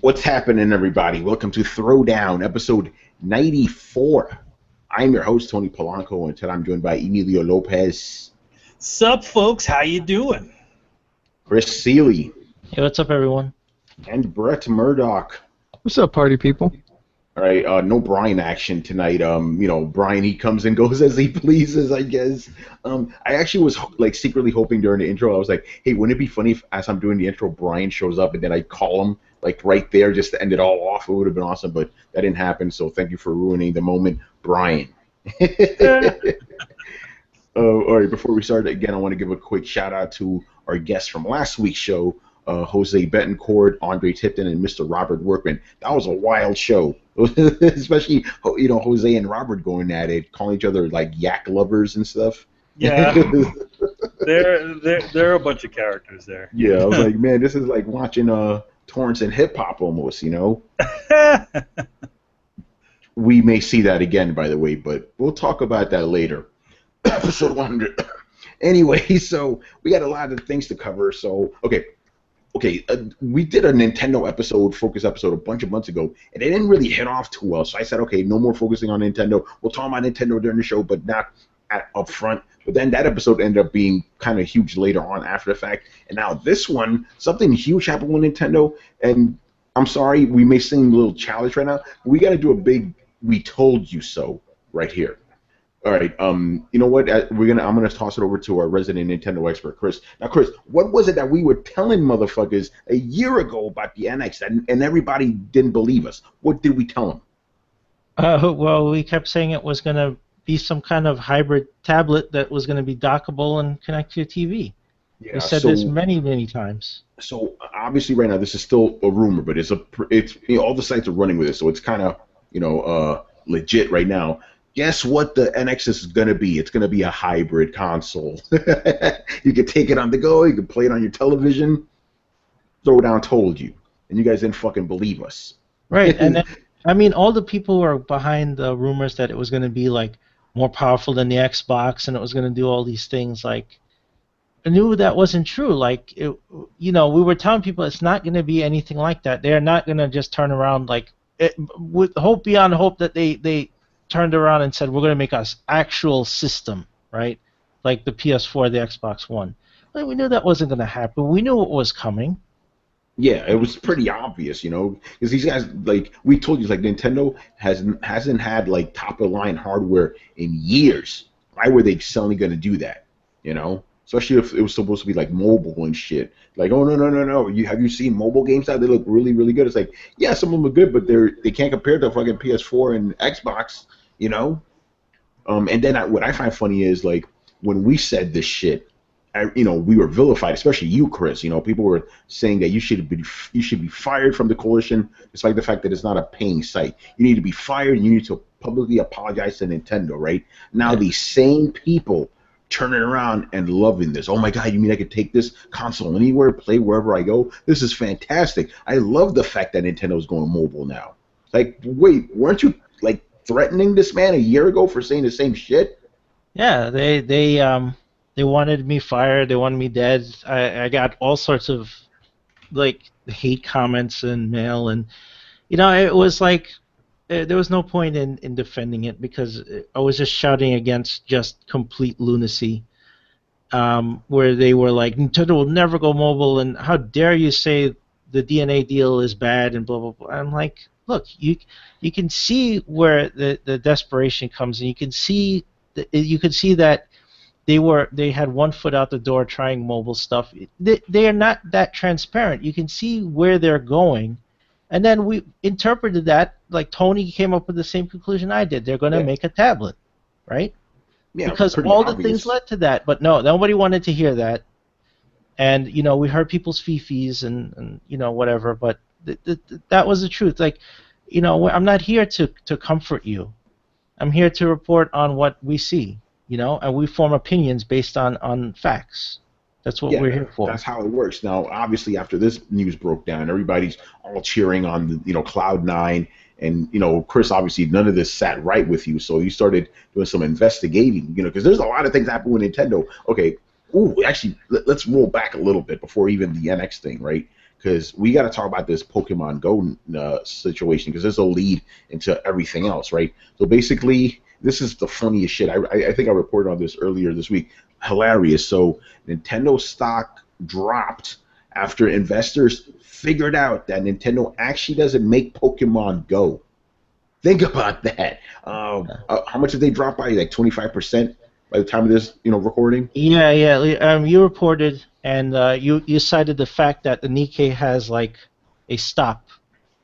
What's happening, everybody? Welcome to Throwdown, episode 94. I'm your host, Tony Polanco, and today I'm joined by Emilio Lopez. Sup, folks? How you doing? Chris Seeley. Hey, what's up, everyone? And Brett Murdoch. What's up, party people? All right, no Brian action tonight. Brian, he comes and goes as he pleases, I guess. I actually was secretly hoping during the intro, I was like, hey, wouldn't it be funny if as I'm doing the intro, Brian shows up and then I call him right there just to end it all off? It would have been awesome, but that didn't happen. So thank you for ruining the moment, Brian. All right, before we start again, I want to give a quick shout out to our guests from last week's show. Jose Betancourt, Andre Tipton, and Mr. Robert Workman. That was a wild show, especially Jose and Robert going at it, calling each other like yak lovers and stuff. Yeah, they're a bunch of characters there. Yeah, I was like, man, this is like watching Torrance and hip hop almost, We may see that again, by the way, but we'll talk about that later. Episode 100. Anyway, so we got a lot of things to cover. So we did a Nintendo focus episode a bunch of months ago, and it didn't really hit off too well. So I said, okay, no more focusing on Nintendo. We'll talk about Nintendo during the show, but not up front. But then that episode ended up being kind of huge later on after the fact. And now this one, something huge happened with Nintendo, and I'm sorry, we may seem a little childish right now, but we got to do a big "we told you so" right here. All right, you know what? I'm gonna toss it over to our resident Nintendo expert, Chris. Now, Chris, what was it that we were telling motherfuckers a year ago about the NX, and everybody didn't believe us? What did we tell them? Well, we kept saying it was going to be some kind of hybrid tablet that was going to be dockable and connect to your TV. Yeah, we said this many times. So obviously, right now this is still a rumor, but it's all the sites are running with it, so it's kind of legit right now. Guess what the NX is going to be? It's going to be a hybrid console. You can take it on the go. You can play it on your television. Throwdown told you. And you guys didn't fucking believe us. Right. And then, I mean, all the people who are behind the rumors that it was going to be, more powerful than the Xbox and it was going to do all these things, I knew that wasn't true. We were telling people it's not going to be anything like that. They're not going to just turn around, with hope beyond hope that they turned around and said, we're going to make an actual system, right? Like the PS4, the Xbox One. Well, we knew that wasn't going to happen. We knew it was coming. Yeah, it was pretty obvious, because these guys, we told you, Nintendo hasn't had, top-of-the-line hardware in years. Why were they suddenly going to do that, Especially if it was supposed to be, mobile and shit. Oh, no. Have you seen mobile games now? They look really, really good. It's yeah, some of them are good, but they can't compare to fucking PS4 and Xbox, And then what I find funny is, when we said this shit, we were vilified, especially you, Chris. People were saying that you should be fired from the coalition, despite the fact that it's not a paying site. You need to be fired, and you need to publicly apologize to Nintendo, right? Now these same people turning around and loving this. Oh my God, you mean I could take this console anywhere, play wherever I go? This is fantastic. I love the fact that Nintendo's going mobile now. Wait, weren't you threatening this man a year ago for saying the same shit? Yeah, they wanted me fired. They wanted me dead. I got all sorts of hate comments and mail, and it was there was no point in defending it because I was just shouting against just complete lunacy. Where they were like, Nintendo will never go mobile, and how dare you say the DNA deal is bad and blah blah blah. I'm like, look, you can see where the desperation comes, and you can see that they had one foot out the door trying mobile stuff. They are not that transparent. You can see where they're going, and then we interpreted that like Tony came up with the same conclusion I did. They're going to make a tablet, right? Yeah, because all the things led to that. But no, nobody wanted to hear that, and we heard people's fifis and whatever. But that was the truth. I'm not here to comfort you. I'm here to report on what we see. And we form opinions based on facts. That's what we're here for. That's how it works. Now, obviously, after this news broke down, everybody's all cheering on Cloud9, and Chris, obviously, none of this sat right with you, so you started doing some investigating, because there's a lot of things happening with Nintendo. Okay, actually, let's roll back a little bit before even the NX thing, right? because we got to talk about this Pokemon Go situation because this will lead into everything else, right? So basically, this is the funniest shit. I think I reported on this earlier this week. Hilarious. So Nintendo stock dropped after investors figured out that Nintendo actually doesn't make Pokemon Go. Think about that. How much did they drop by? Like 25% by the time of this, recording. Yeah. You reported, and you cited the fact that the Nikkei has like a stop.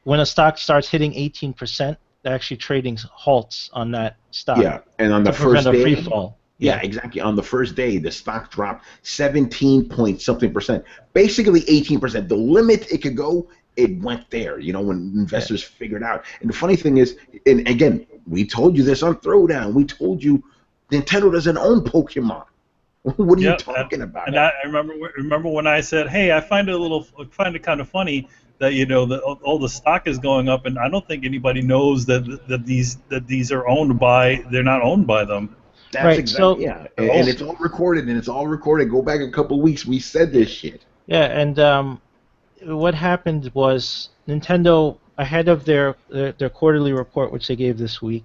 When a stock starts hitting 18%, actually trading halts on that stock Yeah, and on the to prevent first a free day, fall. yeah, exactly. On the first day, the stock dropped 17 point something percent, basically 18%. The limit it could go, it went there. When Yeah. investors figured out. And the funny thing is, and again, we told you this on Throwdown. We told you Nintendo doesn't own Pokemon. What are you Yep, talking about? and I remember when I said, "Hey, I find it kind of funny that that all the stock is going up, and I don't think anybody knows that these are owned by they're not owned by them. That's Right. exactly, So yeah, They're and owned." it's all recorded, and it's all recorded. Go back a couple weeks. We said this shit. yeah, and what happened was Nintendo, ahead of their quarterly report, which they gave this week,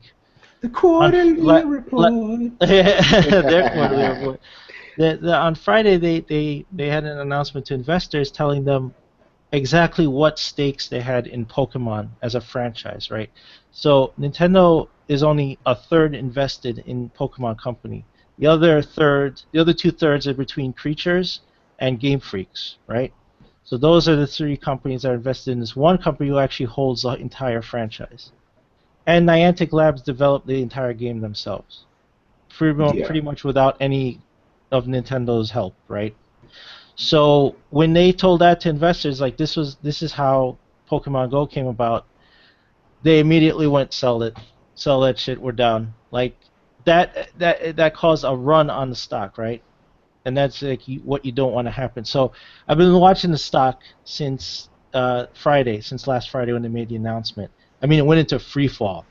The on quarterly report. their quarterly report. On Friday, they had an announcement to investors telling them exactly what stakes they had in Pokemon as a franchise, right? So Nintendo is only a third invested in Pokemon Company. The other two-thirds are between Creatures and Game Freaks, right? So those are the three companies that are invested in this one company who actually holds the entire franchise. And Niantic Labs developed the entire game themselves, Yeah. pretty much without any of Nintendo's help, right? So when they told that to investors, like this is how Pokemon Go came about, they immediately went sell that shit, we're down. Like that caused a run on the stock, right? And that's like what you don't want to happen. So I've been watching the stock since since last Friday when they made the announcement. I mean, it went into free fall,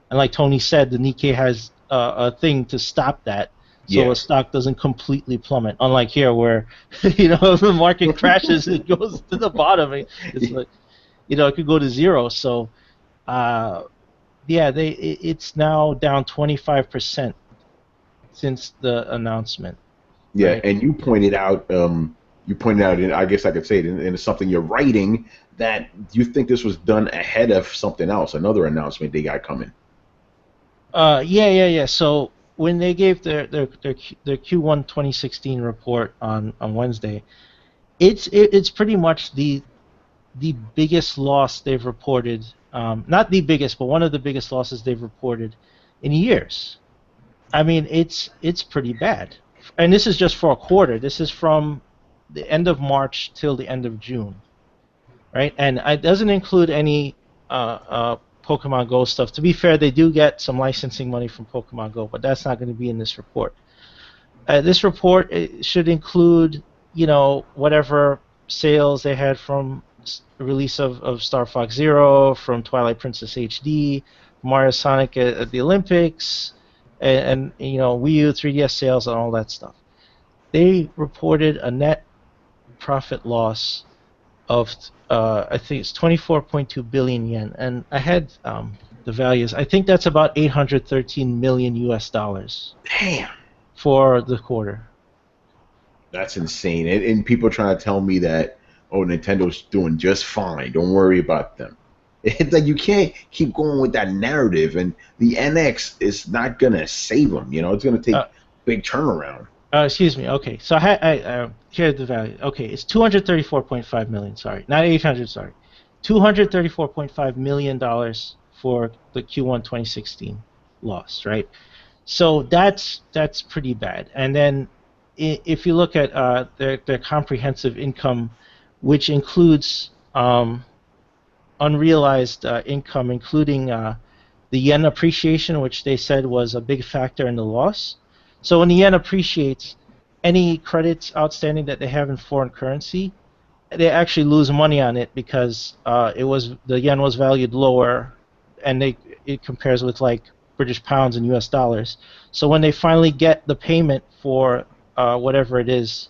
and like Tony said, the Nikkei has a thing to stop that, so Yeah. a stock doesn't completely plummet. Unlike here, where if the market crashes, it goes to the bottom. It's like it could go to zero. So uh, yeah, it's now down 25% since the announcement, Yeah, right? and you pointed out, and I guess I could say it in something you're writing, that you think this was done ahead of something else, another announcement they got coming. Yeah. So when they gave their Q1 2016 report on Wednesday, it's pretty much the biggest loss they've reported. Not the biggest, but one of the biggest losses they've reported in years. I mean, it's pretty bad. And this is just for a quarter. This is from the end of March till the end of June, right? And it doesn't include any Pokemon Go stuff. To be fair, they do get some licensing money from Pokemon Go, but that's not going to be in this report. This report should include, whatever sales they had from release of Star Fox Zero, from Twilight Princess HD, Mario Sonic at the Olympics, and Wii U 3DS sales and all that stuff. They reported a net profit loss of I think it's 24.2 billion yen, and I had the values. I think that's about 813 million US dollars Damn, for the quarter. that's insane. And people trying to tell me that, oh, Nintendo's doing just fine. Don't worry about them. It's like you can't keep going with that narrative, and the NX is not gonna save them. It's gonna take Uh, big turnaround. Excuse me. Okay, so here's the value. Okay, it's 234.5 million. Sorry, not 800. Sorry, 234.5 million dollars for the Q1 2016 loss. Right. So that's pretty bad. And then if you look at their comprehensive income, which includes unrealized income, including the yen appreciation, which they said was a big factor in the loss. So when the yen appreciates, any credits outstanding that they have in foreign currency, they actually lose money on it because the yen was valued lower, and it compares with like British pounds and U.S. dollars. So when they finally get the payment for whatever it is,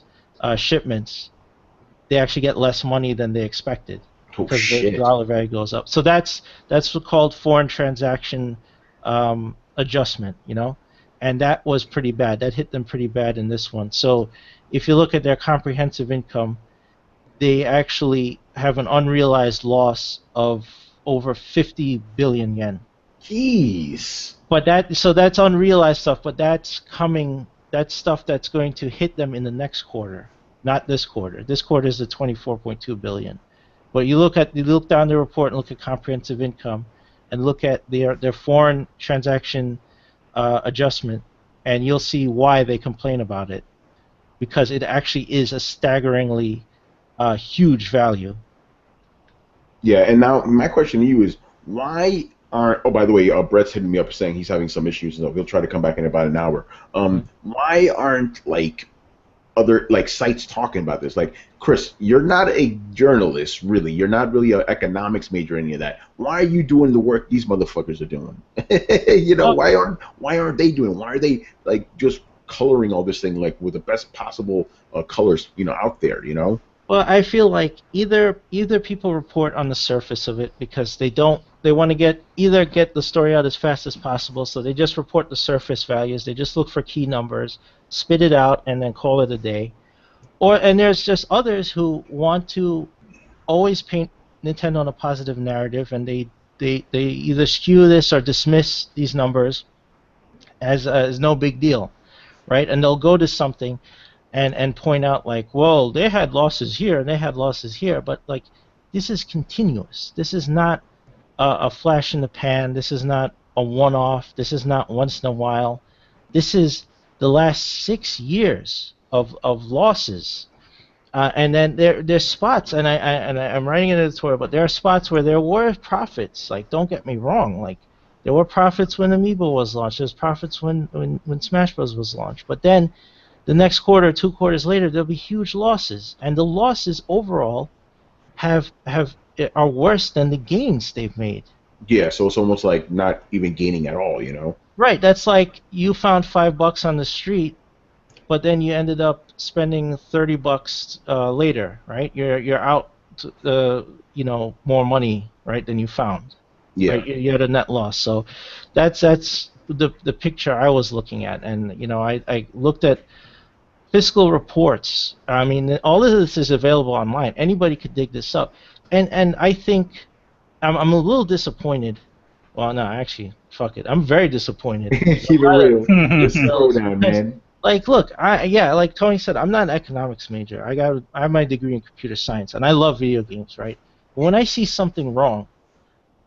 shipments, they actually get less money than they expected Oh because the shit. dollar value goes up. So that's what's called foreign transaction adjustment, and that was pretty bad. That hit them pretty bad in this one. So if you look at their comprehensive income, they actually have an unrealized loss of over 50 billion yen. Jeez. But that's unrealized stuff, but that's stuff that's going to hit them in the next quarter, not this quarter. This quarter is the 24.2 billion. But you look down the report and look at comprehensive income and look at their foreign transaction adjustment, and you'll see why they complain about it, because it actually is a staggeringly huge value. Yeah, and now my question to you is why aren't? Oh, by the way, Brett's hitting me up saying he's having some issues, so he'll try to come back in about an hour. Why aren't like other like sites talking about this? Like, Chris, you're not a journalist, really. You're not really an economics major, or any of that. Why are you doing the work these motherfuckers are doing? Well, why aren't they doing? Why are they like just coloring all this thing like with the best possible colors, out there, Well, I feel like either people report on the surface of it because they want to get the story out as fast as possible, so they just report the surface values. They just look for key numbers, spit it out, and then call it a day. And there's just others who want to always paint Nintendo on a positive narrative, and they either skew this or dismiss these numbers as no big deal, right? And they'll go to something and point out like, well, they had losses here and they had losses here, but like this is continuous. This is not a flash in the pan. This is not a one-off. This is not once in a while. This is the last 6 years of losses. And then there's spots, and I'm writing an editorial, but there are spots where there were profits. Like, don't get me wrong, like there were profits when Amiibo was launched. There's profits when Smash Bros was launched. But then the next quarter, 2 quarters later, there'll be huge losses, and the losses overall are worse than the gains they've made. Yeah, so it's almost like not even gaining at all. Right, that's like you found $5 on the street, but then you ended up spending $30 later, right? You're out, more money, right, than you found. Yeah. Right? You had a net loss. So that's the picture I was looking at, and I looked at fiscal reports. I mean, all of this is available online. Anybody could dig this up, and I think I'm a little disappointed. Well, no, actually, fuck it. I'm very disappointed. Keep it real. Just slow down, man. Like, look, like Tony said, I'm not an economics major. I have my degree in computer science, and I love video games, right? But when I see something wrong,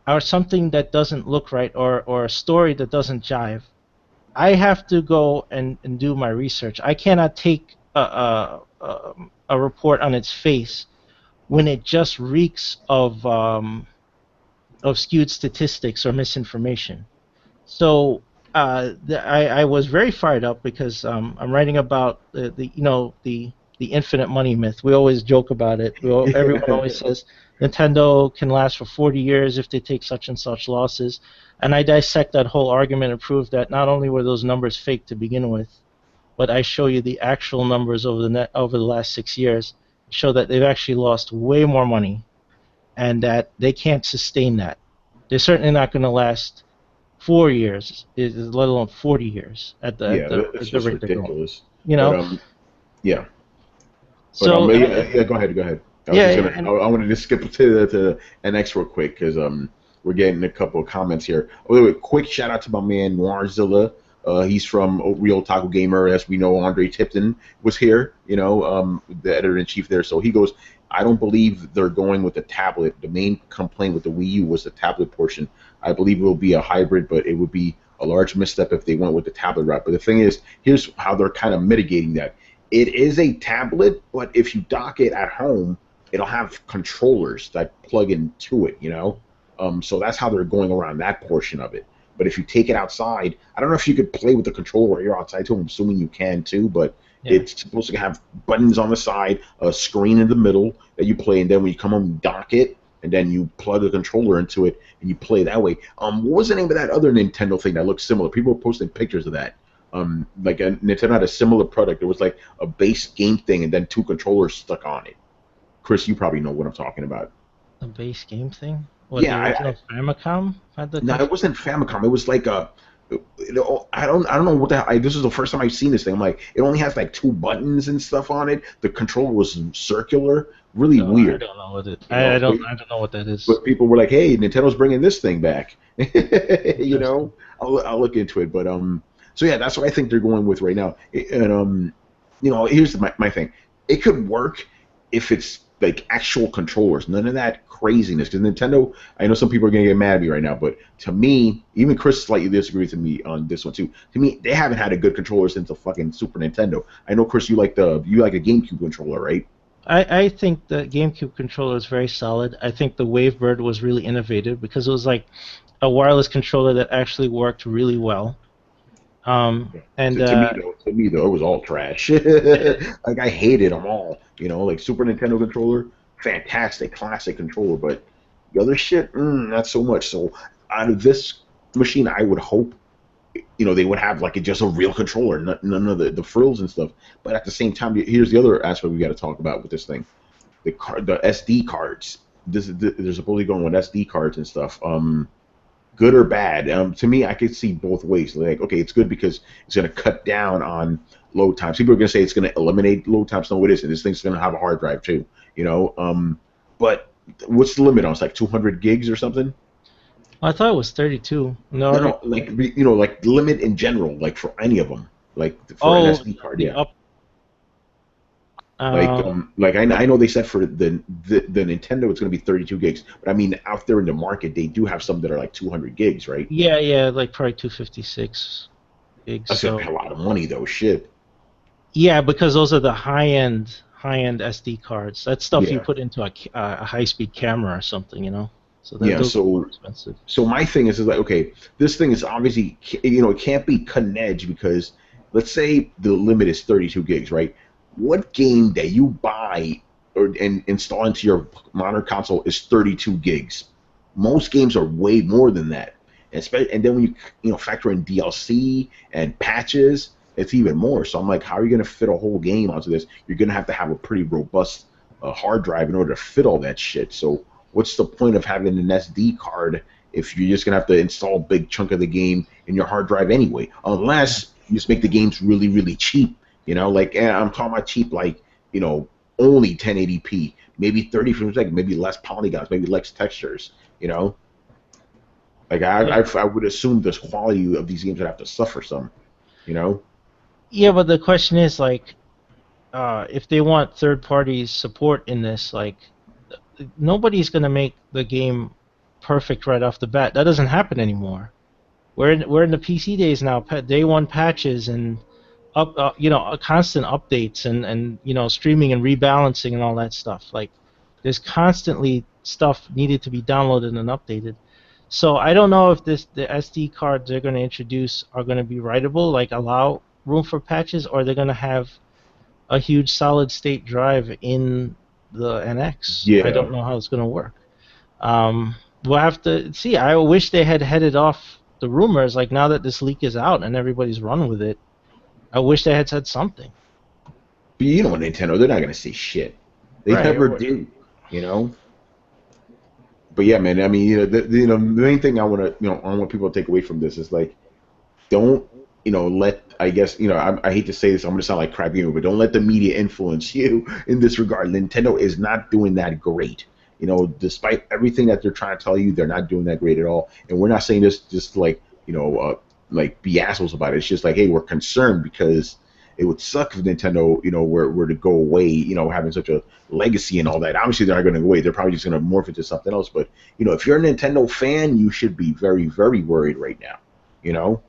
or something that doesn't look right, or a story that doesn't jive, I have to go and do my research. I cannot take a report on its face when it just reeks of skewed statistics or misinformation. So I was very fired up because I'm writing about the infinite money myth. We always joke about it. Everyone always says Nintendo can last for 40 years if they take such and such losses. And I dissect that whole argument and prove that not only were those numbers fake to begin with, but I show you the actual numbers over the last 6 years, show that they've actually lost way more money, and that they can't sustain that. They're certainly not going to last 4 years, let alone 40 years at the It's the just rate they're going. ridiculous. But, Yeah. But, so yeah, go ahead. I wanted to skip to the NX real quick because we're getting a couple of comments here. Oh, wait, quick shout out to my man Noirzilla. He's from Real Otaku Gamer. As we know, Andre Tipton was here, the editor-in-chief there. So he goes, I don't believe they're going with the tablet. The main complaint with the Wii U was the tablet portion. I believe it will be a hybrid, but it would be a large misstep if they went with the tablet route. But the thing is, here's how they're kind of mitigating that. It is a tablet, but if you dock it at home, it'll have controllers that plug into it, So that's how they're going around that portion of it. But if you take it outside, I don't know if you could play with the controller while you're outside too. I'm assuming you can too, but it's supposed to have buttons on the side, a screen in the middle that you play, and then when you come home, you dock it, and then you plug the controller into it, and you play that way. What was the name of that other Nintendo thing that looked similar? People were posting pictures of that. Like Nintendo had a similar product. It was like a base game thing, and then two controllers stuck on it. Chris, you probably know what I'm talking about. The base game thing? What, the Yeah, original Famicom had the no, it control? wasn't Famicom. It was like a, I don't know what the hell. This is the first time I've seen this thing. I'm like, it only has like two buttons and stuff on it. The controller was circular, really No, I weird, don't know what it. you know. I don't know what that is. But people were like, "Hey, Nintendo's bringing this thing back." You Interesting. know, I'll look into it. But so yeah, that's what I think they're going with right now. And you know, here's my thing. It could work if it's like actual controllers, none of that craziness. Because Nintendo, I know some people are gonna get mad at me right now, but to me, even Chris slightly disagrees with me on this one too. To me, they haven't had a good controller since the fucking Super Nintendo. I know Chris, you like a GameCube controller, right? I think the GameCube controller is very solid. I think the Wavebird was really innovative because it was like a wireless controller that actually worked really well. And To me though, it was all trash. Like I hated them all. You know, like Super Nintendo controller, fantastic, classic controller, but the other shit, not so much. So out of this machine, I would hope, you know, they would have like just a real controller, none of the frills and stuff. But at the same time, here's the other aspect we got to talk about with this thing: the SD cards. They're supposedly going with SD cards and stuff. Good or bad. To me, I could see both ways. Like, okay, it's good because it's going to cut down on load times. People are going to say it's going to eliminate load times. No, it isn't. This thing's going to have a hard drive too. You know, but what's the limit on? It's like 200 gigs or something. I thought it was 32. No, No. no, like you know, like limit in general, like for any of them, like for an Oh, SD card, the yeah. up. Um, Like I know they said for the Nintendo it's going to be 32 gigs, but I mean out there in the market they do have some that are like 200 gigs, right? yeah, like probably 256 gigs. That's a So lot of money though. Shit. yeah, because those are the high end SD cards. That's stuff you Yeah. put into a high-speed camera or something, you know. So Yeah. those are more So expensive. so my thing is like, okay, this thing is obviously, you know, it can't be cutting edge because let's say the limit is 32 gigs, right? What game that you buy and install into your modern console is 32 gigs? Most games are way more than that. And then when you know factor in DLC and patches, it's even more. So I'm like, how are you going to fit a whole game onto this? You're going to have a pretty robust hard drive in order to fit all that shit. So what's the point of having an SD card if you're just gonna have to install a big chunk of the game in your hard drive anyway? Unless you just make the games really, really cheap. You know, like I'm talking about cheap, like you know, only 1080p, maybe 30 frames a second, maybe less polygons, maybe less textures. You know, like Yeah. I would assume the quality of these games would have to suffer some. You know, Yeah, but the question is like, if they want third-party support in this, like, nobody's gonna make the game perfect right off the bat. That doesn't happen anymore. We're in the PC days now. Day one patches and constant updates and streaming and rebalancing and all that stuff. Like, there's constantly stuff needed to be downloaded and updated. So I don't know if the SD cards they're going to introduce are going to be writable, like allow room for patches, or they're going to have a huge solid state drive in the NX. I yeah. don't know how it's going to work. We'll have to see. I wish they had headed off the rumors. Like, now that this leak is out and everybody's run with it, I wish they had said something. But you know, Nintendo, they're not gonna say shit. They Right. never do. You know. But yeah, man. I mean, you know, the main thing I want people to take away from this is like, don't, you know, let, I guess, you know, I hate to say this, I'm gonna sound like crap but don't let the media influence you in this regard. Nintendo is not doing that great. You know, despite everything that they're trying to tell you, they're not doing that great at all. And we're not saying this just like, you know, like be assholes about it. It's just like, hey, we're concerned because it would suck if Nintendo, you know, were to go away, you know, having such a legacy and all that. Obviously, they're not going to go away. They're probably just going to morph into something else. But, you know, if you're a Nintendo fan, you should be very, very worried right now. You know?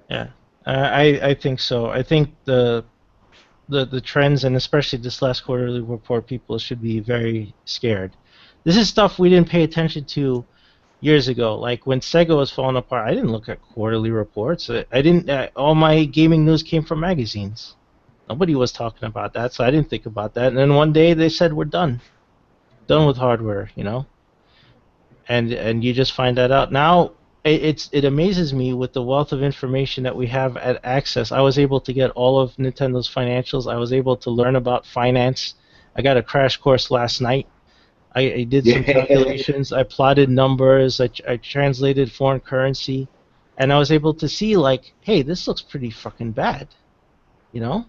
Yeah. I think so. I think the trends, and especially this last quarterly report, people should be very scared. This is stuff we didn't pay attention to years ago. Like when Sega was falling apart, I didn't look at quarterly reports. I didn't. All my gaming news came from magazines. Nobody was talking about that, so I didn't think about that. And then one day they said we're done with hardware, and you just find that out now. It amazes me with the wealth of information that we have at access. I was able to get all of Nintendo's financials. I was able to learn about finance I got a crash course last night. I did some Yeah, calculations. I plotted numbers. I translated foreign currency, and I was able to see like, hey, this looks pretty fucking bad, you know.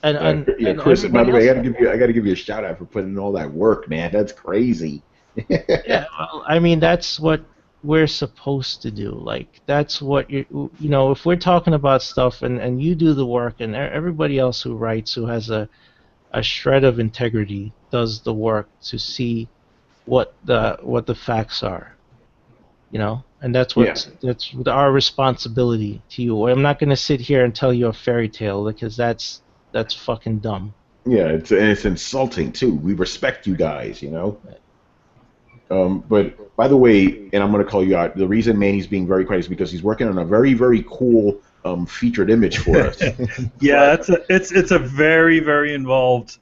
And yeah, and yeah. and Chris, by everybody the way, else. I gotta give you a shout out for putting in all that work, man. That's crazy. Yeah, well, I mean that's what we're supposed to do. Like that's what you know, if we're talking about stuff and you do the work and everybody else who writes who has a shred of integrity does the work to see what the facts are, you know? And Yeah, that's our responsibility to you. I'm not going to sit here and tell you a fairy tale because that's fucking dumb. yeah. It's insulting too. We respect you guys, you know. But by the way, and I'm gonna call you out. The reason Manny's being very quiet is because he's working on a very cool featured image for us. So Yeah, it's a very involved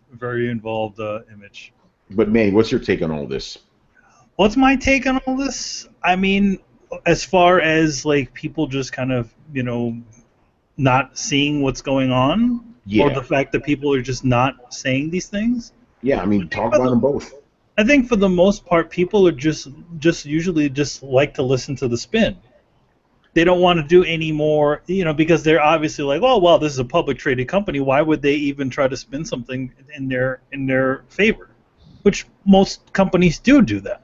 image. but Manny, what's your take on all this? What's my take on all this? I mean, as far as like people just kind of not seeing what's going on, or Yeah, the fact that people are just not saying these things. yeah. I mean, talk about them both. I think for the most part, people are just usually just like to listen to the spin. They don't want to do any more, because they're obviously like, oh well, this is a public traded company. Why would they even try to spin something in their favor? Which most companies do that.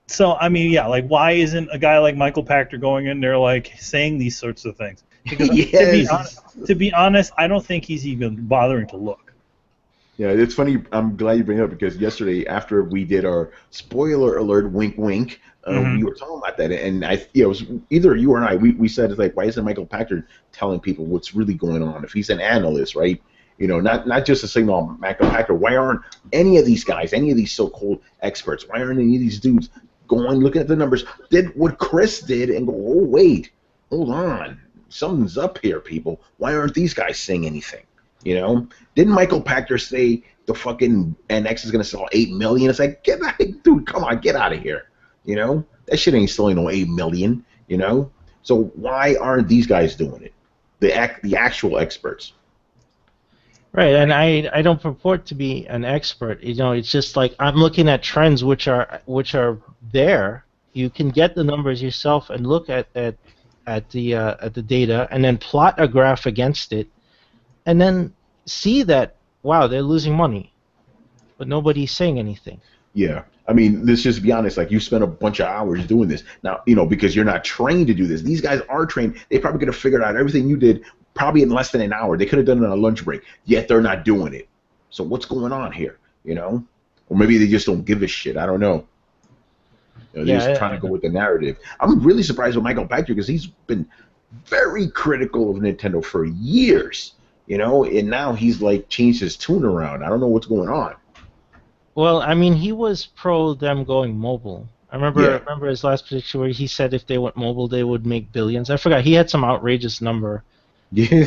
So I mean, yeah, like why isn't a guy like Michael Pachter going in there like saying these sorts of things? Because Yes. to be honest, I don't think he's even bothering to look. Yeah, it's funny. I'm glad you bring it up because yesterday, after we did our spoiler alert, wink, wink, we Hmm. were talking about that, and it was either you or I. We said it's like, why isn't Michael Packard telling people what's really going on? If he's an analyst, right? Not just a signal on Michael Packard. Why aren't any of these guys, any of these so-called experts, why aren't any of these dudes going looking at the numbers? Did what Chris did and go, oh wait, hold on, something's up here, people. Why aren't these guys saying anything? You know, didn't Michael Pachter say the fucking NX is gonna sell 8 million? It's like, get out, dude, come on, get out of here. That shit ain't selling no 8 million. So why aren't these guys doing it? The actual experts. Right, and I don't purport to be an expert. It's just like I'm looking at trends which are there. You can get the numbers yourself and look at the data and then plot a graph against it and then see that wow, they're losing money, but nobody's saying anything. Yeah. I mean, let's just be honest. Like, you spent a bunch of hours doing this. Now, because you're not trained to do this. These guys are trained. They probably could have figured out everything you did probably in less than an hour. They could have done it on a lunch break, yet they're not doing it. So what's going on here? Or maybe they just don't give a shit. I don't know. They're just trying to Yeah, go with the narrative. I'm really surprised with Michael Pachter because he's been very critical of Nintendo for years. And now he's like changed his tune around. I don't know what's going on. well, I mean, he was pro them going mobile. I remember Yeah. remember his last prediction where he said if they went mobile, they would make billions. I forgot. He had some outrageous number Yeah.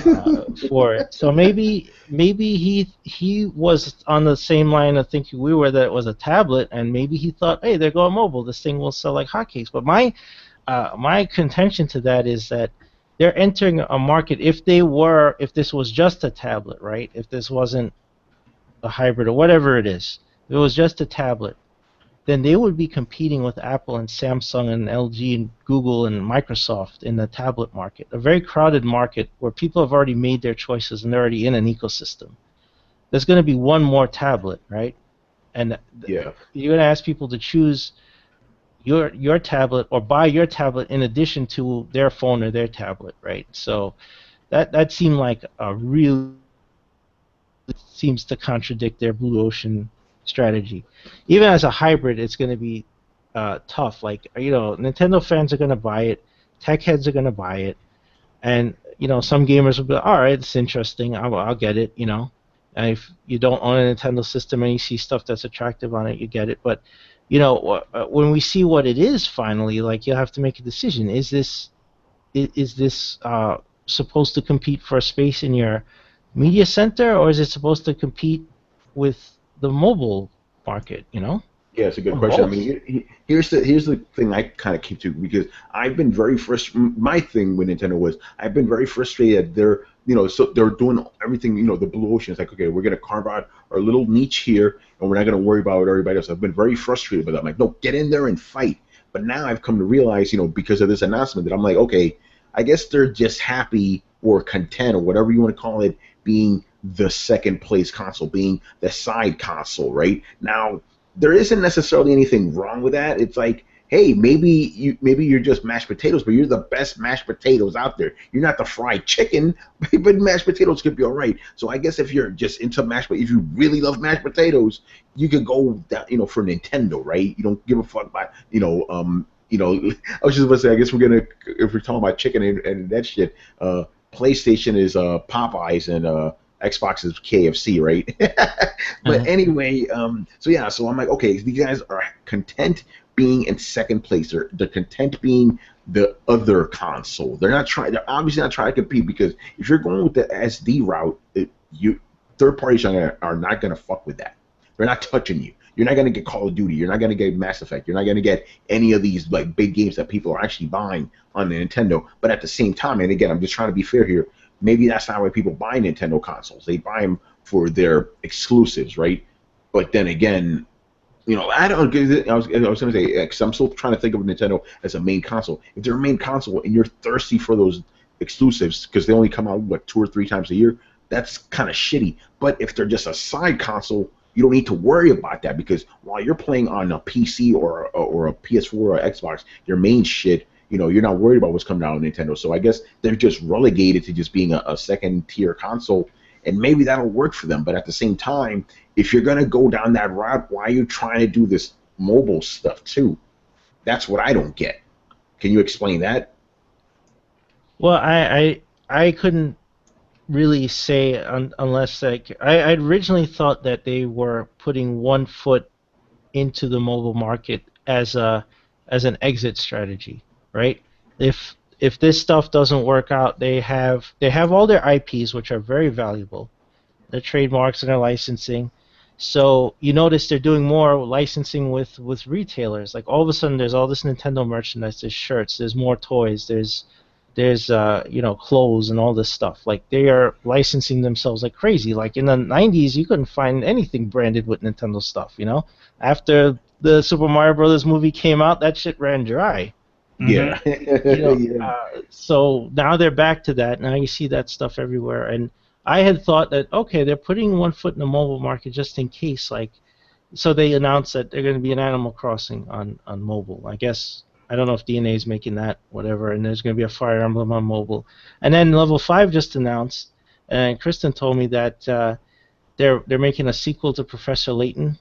for it. So maybe he was on the same line of thinking we were, that it was a tablet, and maybe he thought, hey, they're going mobile. This thing will sell like hotcakes. But my contention to that is that they're entering a market. If this was just a tablet, right? If this wasn't a hybrid or whatever it is, if it was just a tablet, then they would be competing with Apple and Samsung and LG and Google and Microsoft in the tablet market, a very crowded market where people have already made their choices and they're already in an ecosystem. There's going to be one more tablet, right? And Yeah. you're going to ask people to choose your tablet or buy your tablet in addition to their phone or their tablet, right? So that seemed like a real seems to contradict their blue ocean strategy. Even as a hybrid, it's going to be tough. Like Nintendo fans are going to buy it, tech heads are going to buy it, and some gamers will be like, all right, it's interesting. I'll get it. And if you don't own a Nintendo system and you see stuff that's attractive on it, you get it. But when we see what it is finally, like you'll have to make a decision. Is this supposed to compete for a space in your media center, or is it supposed to compete with the mobile market? Yeah, it's a good Oh, question. I both. mean, here's the thing I kind of came to because I've been very frustrated. My thing with Nintendo was I've been very frustrated. So they're doing everything. The blue ocean. It's like, okay, we're gonna carve out our little niche here, and we're not gonna worry about everybody else. I've been very frustrated with that. I'm like, no, get in there and fight. But now I've come to realize, because of this announcement, that I'm like, okay, I guess they're just happy or content or whatever you want to call it, being the second place console, being the side console, right? Now there isn't necessarily anything wrong with that. It's like, hey, maybe you're just mashed potatoes, but you're the best mashed potatoes out there. You're not the fried chicken, but mashed potatoes could be all right. So I guess if you're just into if you really love mashed potatoes, you could go down, for Nintendo, right? You don't give a fuck about, I was just gonna say, I guess if we're talking about chicken and that shit, PlayStation is Popeyes and Xbox is KFC, right? But Uh-huh. anyway, so yeah, so I'm like, okay, these guys are content being in second place. They're content being the other console. They're obviously not trying to compete because if you're going with the SD route, third parties are not gonna fuck with that. They're not touching you. You're not gonna get Call of Duty. You're not gonna get Mass Effect. You're not gonna get any of these like big games that people are actually buying on the Nintendo. But at the same time, and again, I'm just trying to be fair here. Maybe that's not why people buy Nintendo consoles. They buy them for their exclusives, right? But then again, I don't. I was going to say, because I'm still trying to think of Nintendo as a main console. If they're a main console and you're thirsty for those exclusives because they only come out what 2 or 3 times a year, that's kind of shitty. But if they're just a side console, you don't need to worry about that because while you're playing on a PC or a PS4 or Xbox, your main shit, you're not worried about what's coming out on Nintendo. So I guess they're just relegated to just being a second tier console, and maybe that'll work for them. But at the same time, if you're gonna go down that route, why are you trying to do this mobile stuff too? That's what I don't get. Can you explain that? Well, I couldn't really say unless like I originally thought that they were putting one foot into the mobile market as an exit strategy, right? If this stuff doesn't work out, they have all their IPs, which are very valuable, their trademarks and their licensing. So you notice they're doing more licensing with retailers. Like all of a sudden, there's all this Nintendo merchandise. There's shirts. There's more toys. There's clothes and all this stuff. Like they are licensing themselves like crazy. Like in the '90s, you couldn't find anything branded with Nintendo stuff. After the Super Mario Brothers movie came out, that shit ran dry. Yeah, yeah, So now they're back to that. Now you see that stuff everywhere. And I had thought that okay, they're putting one foot in the mobile market just in case. Like, so they announced that they're going to be an Animal Crossing on mobile. I guess I don't know if DNA is making that whatever. And there's going to be a Fire Emblem on mobile. And then Level 5 just announced, and Kristen told me that they're making a sequel to Professor Layton,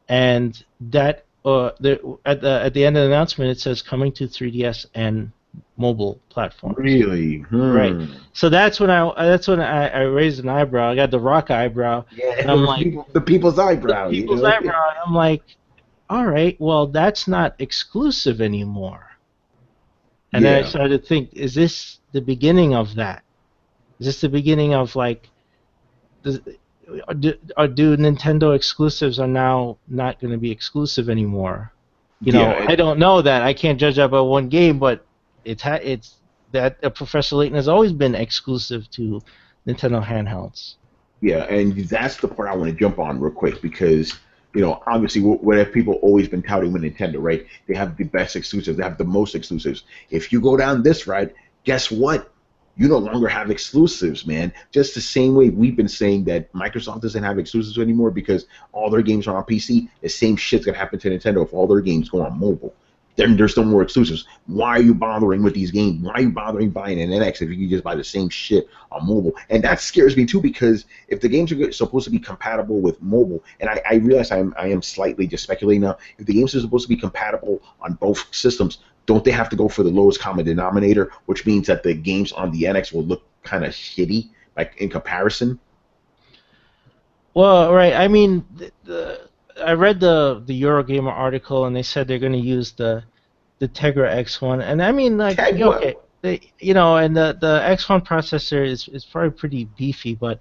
and that at the end of the announcement it says coming to 3DS and mobile platforms. really. Right. So that's when I raised an eyebrow. I got the rock eyebrow, Yeah, and I'm like, the people's the eyebrow. people's eyebrow, and I'm like, all right, well that's not exclusive anymore. And then I Yeah, started to think, is this the beginning of that? Is this the beginning of like, does, do Nintendo exclusives are now not going to be exclusive anymore? yeah. I don't know that. I can't judge that by one game, but it's that Professor Layton has always been exclusive to Nintendo handhelds. Yeah, and that's the part I want to jump on real quick because obviously what have people always been touting with Nintendo, right? They have the best exclusives, they have the most exclusives. If you go down this route, guess what? You no longer have exclusives, man. Just the same way we've been saying that Microsoft doesn't have exclusives anymore because all their games are on PC. The same shit's gonna happen to Nintendo if all their games go on mobile. Then there's no more exclusives. Why are you bothering with these games? Why are you bothering buying an NX if you can just buy the same shit on mobile? And that scares me too because if the games are supposed to be compatible with mobile, and I realize I am slightly just speculating now, if the games are supposed to be compatible on both systems, don't they have to go for the lowest common denominator, which means that the games on the NX will look kind of shitty, like in comparison? Well, right. I mean, I read the Eurogamer article, and they said they're going to use the Tegra X1, and I mean, like, Tag yeah, what? okay, and the X1 processor is probably pretty beefy, but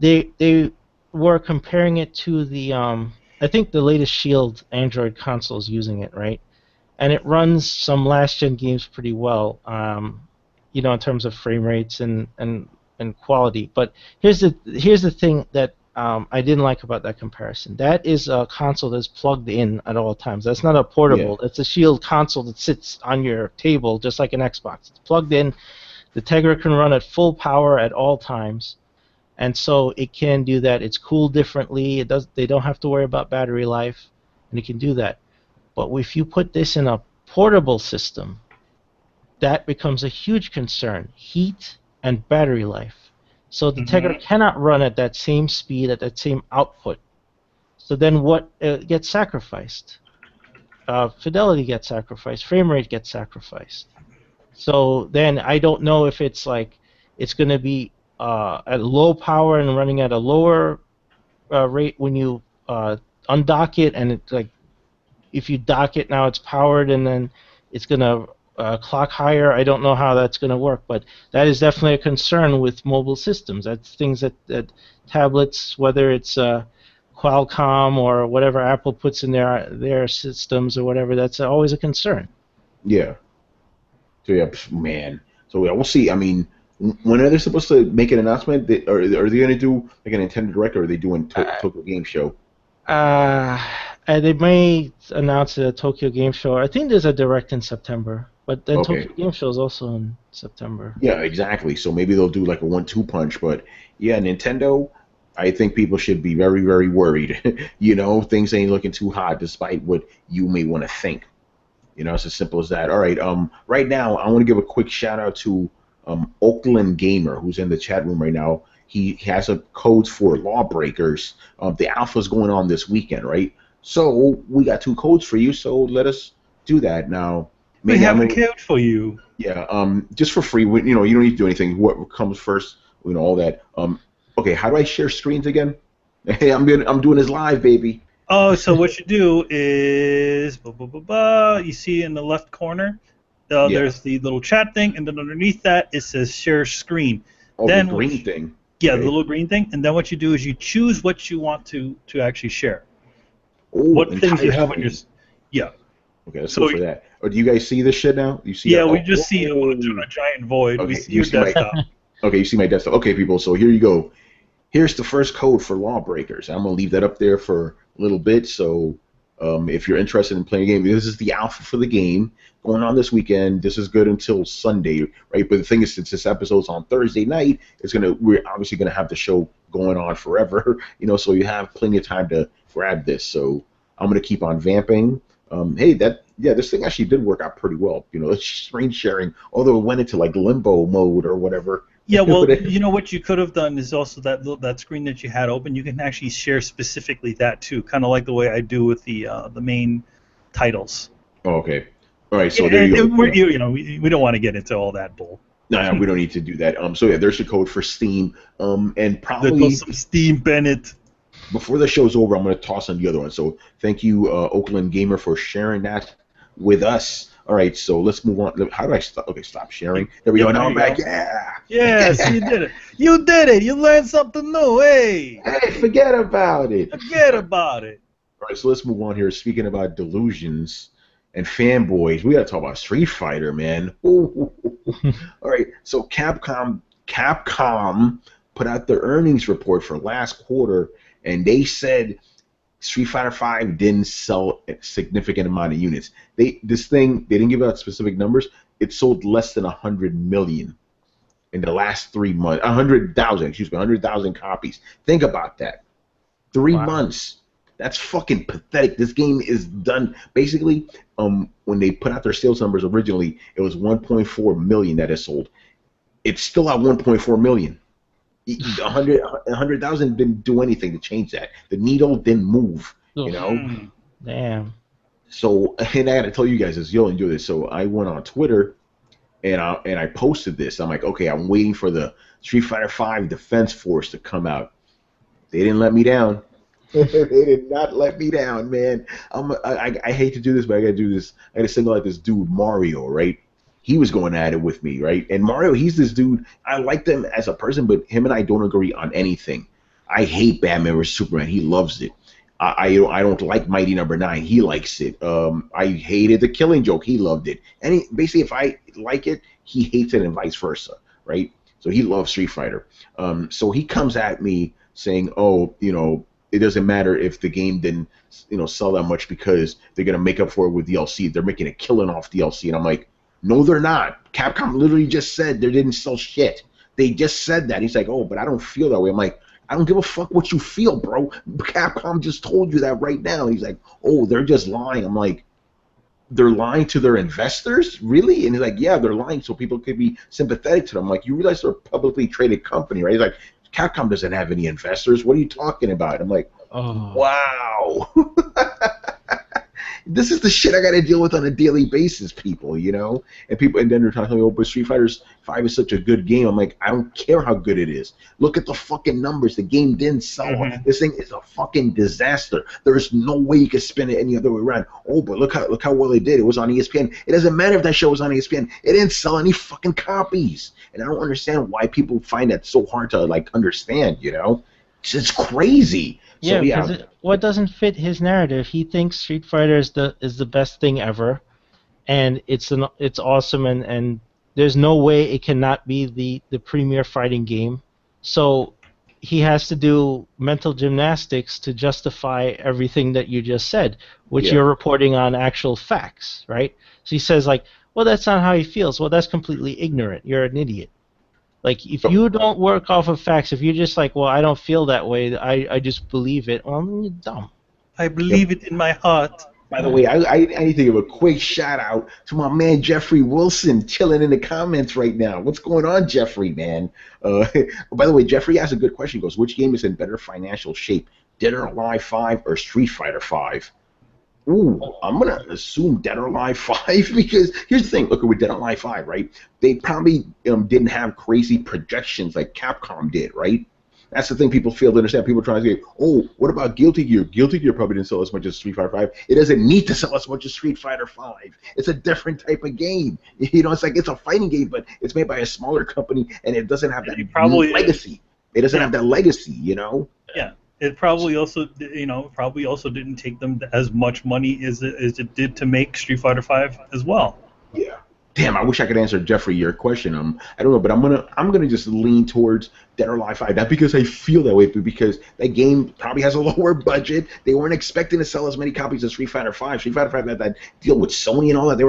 they were comparing it to the I think the latest Shield Android console is using it, right? And it runs some last gen games pretty well, in terms of frame rates and quality. But here's the thing that I didn't like about that comparison. That is a console that's plugged in at all times. That's not a Yeah. portable. It's a Shield console that sits on your table just like an Xbox. It's plugged in. The Tegra can run at full power at all times, and so it can do that. It's cooled differently. They don't have to worry about battery life, and it can do that. But if you put this in a portable system, that becomes a huge concern: heat and battery life. So the Tegra cannot run at that same speed, at that same output. So then what gets sacrificed? Fidelity gets sacrificed. Frame rate gets sacrificed. So then I don't know if it's like it's going to be at low power and running at a lower rate when you undock it, and it's like if you dock it now it's powered and then it's going to clock higher. I don't know how that's going to work, but that is definitely a concern with mobile systems. That's things that tablets, whether it's Qualcomm or whatever Apple puts in their systems or whatever, that's always a concern. Yeah. So yeah, man. So yeah, we'll see. I mean, when are they supposed to make an announcement? Are they going to do like a Nintendo Direct, or are they doing Tokyo Game Show? They may announce a Tokyo Game Show. I think there's a Direct in September, but then Okay. Tokyo Game Show is also in September. Yeah, exactly. So maybe they'll do like a 1-2 punch. But yeah, Nintendo, I think people should be very, very worried. Things ain't looking too hot, despite what you may want to think. It's as simple as that. All right. Right now, I want to give a quick shout out to Oakland Gamer, who's in the chat room right now. He has a codes for Lawbreakers. The alpha's going on this weekend, right? So we got 2 codes for you. So let us do that now. We have a code for you. Yeah. Just for free. You don't need to do anything. What comes first? All that. Okay. How do I share screens again? Hey, I'm doing this live, baby. Oh, so what you do is, you see in the left corner, there's the little chat thing, and then underneath that it says share screen. Oh, then the green thing. Yeah, Okay. the little green thing, and then what you do is you choose what you want to actually share. Oh, What things you have on screen. your... Yeah. Okay, let's go for that. Or do you guys see this shit now? You see? Yeah, that? we just see Oh. a giant void. Okay, We see you your see my- desktop. Okay, you see my desktop. Okay, people. So here you go. Here's the first code for Lawbreakers. I'm gonna leave that up there for a little bit. So if you're interested in playing a game, this is the alpha for the game going on this weekend. This is good until Sunday, right? But the thing is, since this episode's on Thursday night, we're obviously gonna have the show going on forever. So you have plenty of time to grab this. So I'm gonna keep on vamping. This thing actually did work out pretty well. It's screen sharing, although it went into like limbo mode or whatever. Yeah, well, what you could have done is also that screen that you had open. You can actually share specifically that too, kind of like the way I do with the main titles. Oh, okay. All right. So there you go. We don't want to get into all that bull. No, we don't need to do that. So yeah, there's the code for Steam. And probably There's some Steam Bennett. Before the show's over, I'm going to toss on the other one. So thank you, Oakland Gamer, for sharing that with us. All right, so let's move on. How do I stop? Okay, stop sharing. There we go. Now I'm back. Yeah. Yes, you did it. You did it. You learned something new. Hey. Hey, forget about it. Forget about it. All right, so let's move on here. Speaking about delusions and fanboys, we got to talk about Street Fighter, man. Ooh. All right, so Capcom put out their earnings report for last quarter, and they said Street Fighter V didn't sell a significant amount of units. They didn't give out specific numbers. It sold less than 100 million in the last 3 months. 100,000 copies. Think about that. 3 months. That's fucking pathetic. This game is done. Basically, when they put out their sales numbers originally, it was 1.4 million that it sold. It's still at 1.4 million. 100,000 didn't do anything to change that. The needle didn't move, Damn. So, and I got to tell you guys this, you'll enjoy this. So I went on Twitter, and I posted this. I'm like, okay, I'm waiting for the Street Fighter V Defense Force to come out. They didn't let me down. They did not let me down, man. I hate to do this, but I got to do this. I got to single out this dude, Mario, right? He was going at it with me, right? And Mario, he's this dude. I like him as a person, but him and I don't agree on anything. I hate Batman vs Superman. He loves it. I don't like Mighty Number Nine. He likes it. I hated the Killing Joke. He loved it. And basically, if I like it, he hates it, and vice versa, right? So he loves Street Fighter. So he comes at me saying, "Oh, it doesn't matter if the game didn't, sell that much because they're gonna make up for it with DLC. They're making a killing off DLC." And I'm like, "No, they're not. Capcom literally just said they didn't sell shit. They just said that." He's like, "Oh, but I don't feel that way." I'm like, "I don't give a fuck what you feel, bro. Capcom just told you that right now." And he's like, "Oh, they're just lying." I'm like, "They're lying to their investors? Really?" And he's like, "Yeah, they're lying so people could be sympathetic to them." I'm like, "You realize they're a publicly traded company, right?" He's like, "Capcom doesn't have any investors. What are you talking about?" I'm like, Oh. wow. This is the shit I got to deal with on a daily basis, people, and then they're talking, "Oh, but Street Fighter 5 is such a good game." I'm like, I don't care how good it is. Look at the fucking numbers. The game didn't sell. Mhm. This thing is a fucking disaster. There's no way you could spin it any other way around. "Oh, but look how well they did. It was on ESPN." It doesn't matter if that show was on ESPN. It didn't sell any fucking copies. And I don't understand why people find that so hard to understand. It's just crazy. Yeah, So because yeah. what doesn't fit his narrative? He thinks Street Fighter is the best thing ever, and it's awesome, and there's no way it cannot be the premier fighting game. So he has to do mental gymnastics to justify everything that you just said, which Yeah. you're reporting on actual facts, right? So he says like, well, that's not how he feels. Well, that's completely ignorant. You're an idiot. Like, if you don't work off of facts, if you're just like, well, I don't feel that way, I just believe it, well, then you're dumb. I believe it in my heart. By the way, I need to give a quick shout out to my man Jeffrey Wilson chilling in the comments right now. What's going on, Jeffrey, man? By the way, Jeffrey asked a good question. He goes, "Which game is in better financial shape, Dead or Alive 5 or Street Fighter 5? Ooh, I'm gonna assume Dead or Alive 5 because here's the thing. Look, with Dead or Alive 5, right? They probably didn't have crazy projections like Capcom did, right? That's the thing people fail to understand. People try to say, "Oh, what about Guilty Gear? Guilty Gear probably didn't sell as much as Street Fighter 5. It doesn't need to sell as much as Street Fighter 5. It's a different type of game. It's like it's a fighting game, but it's made by a smaller company, and it doesn't have that legacy. It doesn't have that legacy, Yeah. It probably also, didn't take them as much money as it did to make Street Fighter 5 as well. Yeah. Damn, I wish I could answer Jeffrey your question. I don't know, but I'm gonna just lean towards Dead or Alive 5. Not because I feel that way, but because that game probably has a lower budget. They weren't expecting to sell as many copies as Street Fighter 5. Street Fighter 5 had that deal with Sony and all that. They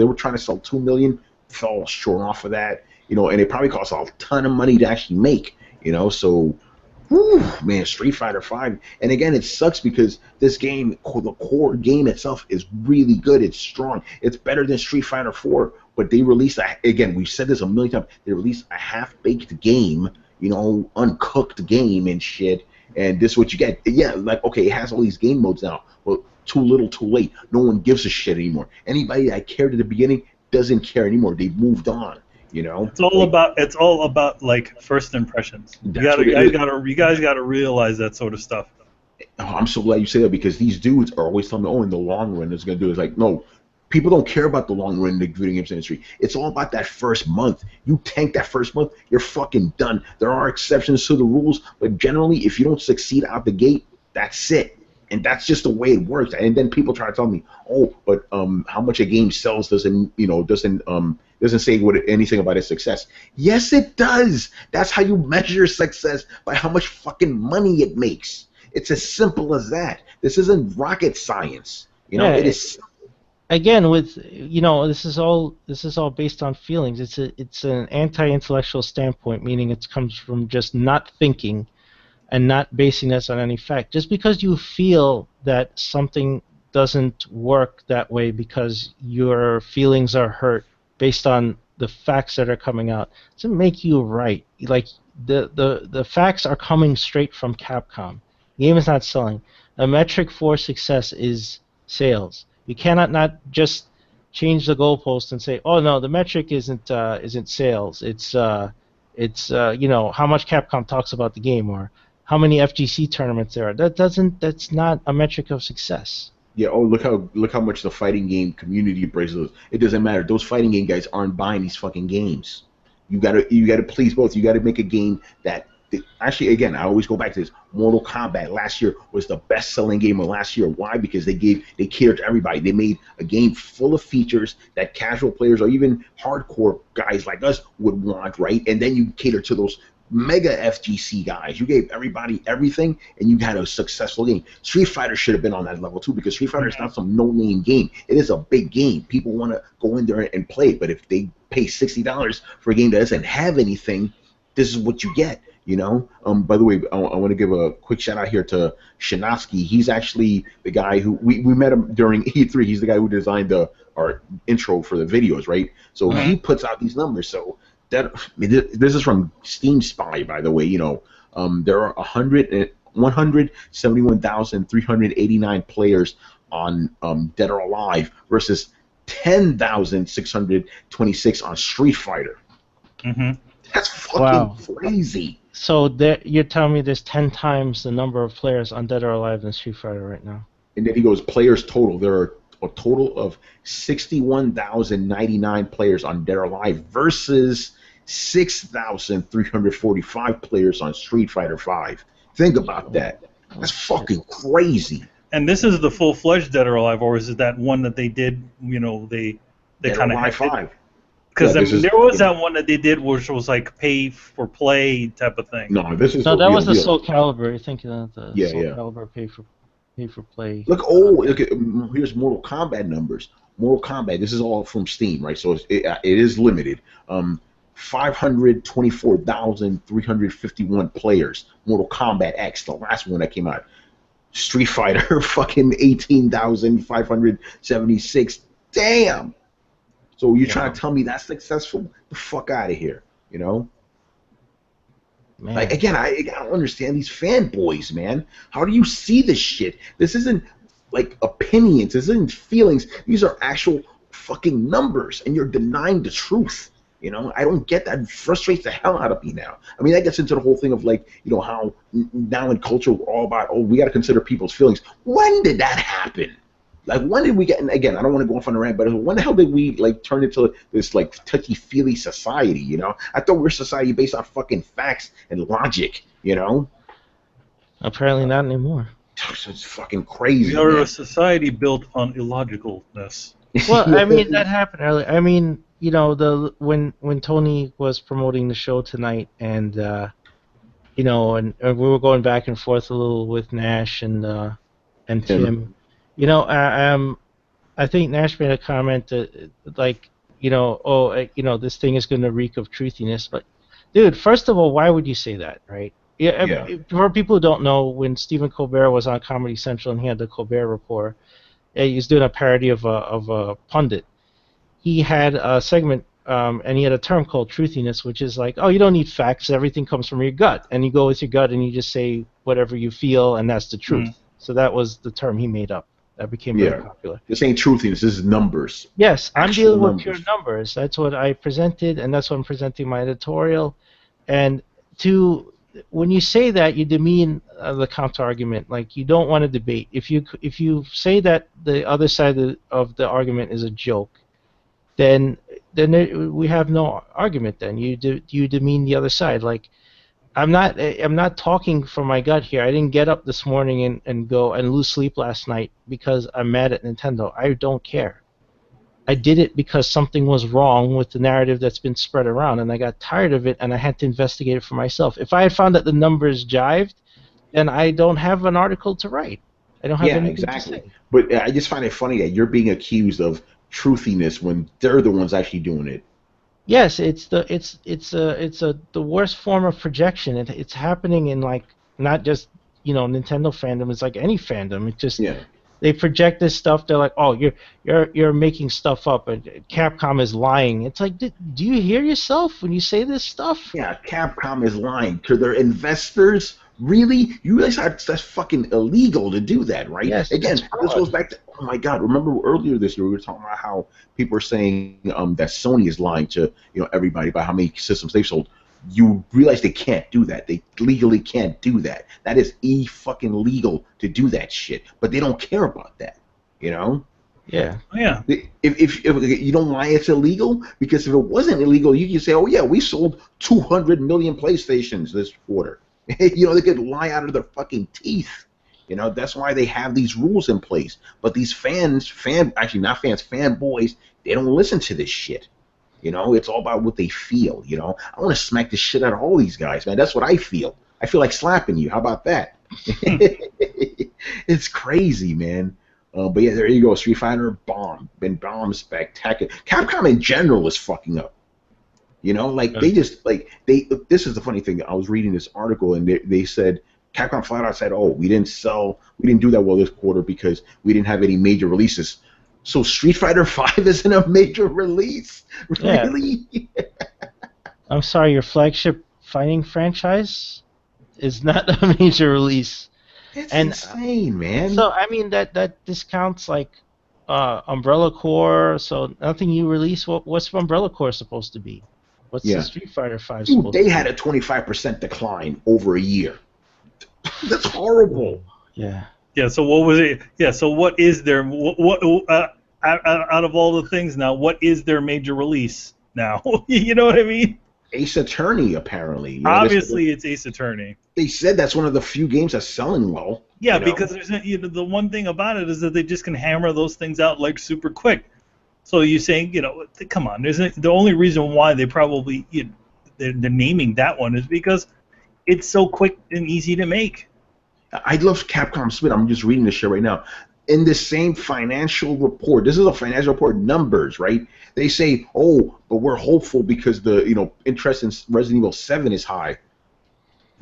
were trying to sell 2 million, fell short off of that. And it probably cost a ton of money to actually make. So. Whew, man, Street Fighter 5. And again, it sucks because this game, the core game itself, is really good. It's strong. It's better than Street Fighter 4. But they released, again, we've said this a million times, they released a half-baked game, uncooked game and shit. And this is what you get. Yeah, like, okay, it has all these game modes now. Well, too little, too late. No one gives a shit anymore. Anybody that cared at the beginning doesn't care anymore. They've moved on. It's all about like first impressions. You guys gotta realize that sort of stuff. Oh, I'm so glad you say that because these dudes are always telling me, "Oh, in the long run, it's gonna do." It's like, no, people don't care about the long run in the video games industry. It's all about that first month. You tank that first month, you're fucking done. There are exceptions to the rules, but generally, if you don't succeed out the gate, that's it. And that's just the way it works. And then people try to tell me, "Oh, but how much a game sells doesn't say anything about its success." Yes, it does. That's how you measure success, by how much fucking money it makes. It's as simple as that. This isn't rocket science. It is. Again, this is all based on feelings. It's an anti-intellectual standpoint, meaning it comes from just not thinking and not basing this on any fact. Just because you feel that something doesn't work that way because your feelings are hurt based on the facts that are coming out doesn't make you right. Like the facts are coming straight from Capcom. The game is not selling. A metric for success is sales. You cannot not just change the goalpost and say, "Oh no, the metric isn't sales. It's how much Capcom talks about the game or how many FGC tournaments there are." That's not a metric of success. Yeah. Oh, look how much the fighting game community embraces those. It doesn't matter. Those fighting game guys aren't buying these fucking games. You gotta please both. You gotta make a game that Actually, again, I always go back to this. Mortal Kombat last year was the best-selling game of last year. Why? Because they catered to everybody. They made a game full of features that casual players or even hardcore guys like us would want, right? And then you cater to those mega FGC guys. You gave everybody everything, and you had a successful game. Street Fighter should have been on that level too, because Street Fighter is not some no-name game. It is a big game. People want to go in there and play it, but if they pay $60 for a game that doesn't have anything, this is what you get. You know. By the way, I want to give a quick shout out here to Shinovsky. He's actually the guy who we met him during E3. He's the guy who designed our intro for the videos, right? So he puts out these numbers. So this is from Steam Spy, by the way. You know, there are 171,389 players on Dead or Alive versus 10,626 on Street Fighter. That's fucking crazy. So you're telling me there's 10 times the number of players on Dead or Alive than Street Fighter right now? And then he goes, players total. There are a total of 61,099 players on Dead or Alive versus 6,345 players on Street Fighter 5. Think about that. That's fucking crazy. And this is the full-fledged Dead or Alive, or is it that one that they did, you know, they kind of had 5. Because there was that one that they did, which was like pay for play type of thing. No, this is that was the Soul Calibur. You're thinking of the Soul yeah. Calibur pay for play. Look at here's Mortal Kombat numbers. Mortal Kombat. This is all from Steam, right? So it is limited. 524,351 players. Mortal Kombat X, the last one that came out. Street Fighter, fucking 18,576. Damn. So you're trying to tell me that's successful? The fuck out of here, you know? Man. Like, again, I don't understand these fanboys, man. How do you see this shit? This isn't like opinions. This isn't feelings. These are actual fucking numbers, and you're denying the truth. You know, I don't get that. It frustrates the hell out of me now. I mean, that gets into the whole thing of, like, you know, how now in culture we're all about, we got to consider people's feelings. When did that happen? Like, when did we get, and again, I don't want to go off on a rant, but when the hell did we, like, turn into this, like, touchy-feely society, you know? I thought we were a society based on fucking facts and logic, you know? Apparently not anymore. It's fucking crazy, We are man. a society built on illogicalness. Well, I mean, that happened earlier. I mean, you know, when Tony was promoting the show tonight, and, you know, and we were going back and forth a little with Nash and Tim. You know, I think Nash made a comment that, like, you know, this thing is going to reek of truthiness. But, dude, first of all, why would you say that, right? Yeah. For people who don't know, when Stephen Colbert was on Comedy Central and he had the Colbert Report, he was doing a parody of a pundit. He had a segment, and he had a term called truthiness, which is like, oh, you don't need facts. Everything comes from your gut. And you go with your gut and you just say whatever you feel, and that's the truth. So that was the term he made up. That became very popular. This ain't truthiness. This is numbers. Yes, I'm Actual dealing numbers. with pure numbers. That's what I presented, and that's what I'm presenting my editorial. And when you say that, you demean the counter-argument. Like, you don't want to debate. If you say that the other side of the argument is a joke, then we have no argument. Then you demean the other side. Like, I'm not talking from my gut here. I didn't get up this morning and go and lose sleep last night because I'm mad at Nintendo. I don't care. I did it because something was wrong with the narrative that's been spread around, and I got tired of it, and I had to investigate it for myself. If I had found that the numbers jived, then I don't have an article to write. I don't have anything to say. But I just find it funny that you're being accused of truthiness when they're the ones actually doing it. Yes, it's the worst form of projection. It's happening in, like, not just, you know, Nintendo fandom. It's like any fandom. It's just they project this stuff. They're like, oh, you're making stuff up, and Capcom is lying. It's like, do you hear yourself when you say this stuff? Yeah, Capcom is lying to their investors. Really? You realize that's fucking illegal to do that, right? Yes. Again, this goes back to, oh my God, remember earlier this year we were talking about how people are saying that Sony is lying to, you know, everybody about how many systems they've sold. You realize they can't do that. They legally can't do that. That is fucking legal to do that shit. But they don't care about that, you know? Yeah. Yeah. If you know why it's illegal? Because if it wasn't illegal, you could say, oh yeah, we sold 200 million PlayStations this quarter. You know, they could lie out of their fucking teeth. You know, that's why they have these rules in place. But these actually not fans, fanboys, they don't listen to this shit. You know, it's all about what they feel. You know, I want to smack the shit out of all these guys, man. That's what I feel. I feel like slapping you. How about that? It's crazy, man. But yeah, there you go. Street Fighter bomb spectacular. Capcom in general is fucking up. You know, like they just like they. This is the funny thing. I was reading this article and they said Capcom flat out said, "Oh, we didn't do that well this quarter because we didn't have any major releases." So Street Fighter V isn't a major release, really? Yeah. I'm sorry, your flagship fighting franchise is not a major release. It's insane, man. So I mean that discounts like Umbrella Corps. So nothing you release. What's Umbrella Corps supposed to be? What's the Street Fighter V supposed to be? They had a 25% decline over a year. That's horrible. Yeah. Yeah. So what was it? Yeah. So what is their out of all the things now? What is their major release now? You know what I mean? Ace Attorney, apparently. You know, Obviously, it's Ace Attorney. They said that's one of the few games that's selling well. Yeah, because there's the one thing about it is that they just can hammer those things out like super quick. So you're saying, come on. The only reason why they probably they're naming that one is because it's so quick and easy to make. I love Capcom Split. I'm just reading this shit right now. In the same financial report, this is a financial report, numbers, right? They say, oh, but we're hopeful because the interest in Resident Evil 7 is high.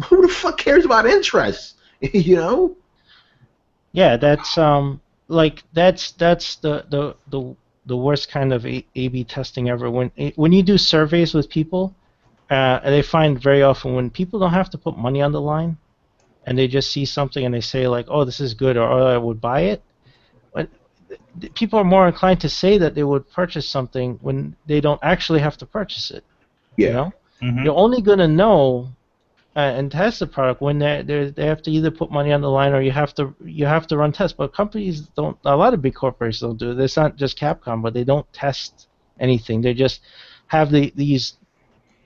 Who the fuck cares about interest? You know? Yeah, that's that's the worst kind of A/B testing ever. When you do surveys with people, they find very often when people don't have to put money on the line, and they just see something and they say like, oh, this is good, or oh, I would buy it. But people are more inclined to say that they would purchase something when they don't actually have to purchase it. Yeah. You know? Mm-hmm. You're only gonna know and test the product when they have to either put money on the line or you have to run tests. But companies don't. A lot of big corporations don't do it. It's not just Capcom, but they don't test anything. They just have these.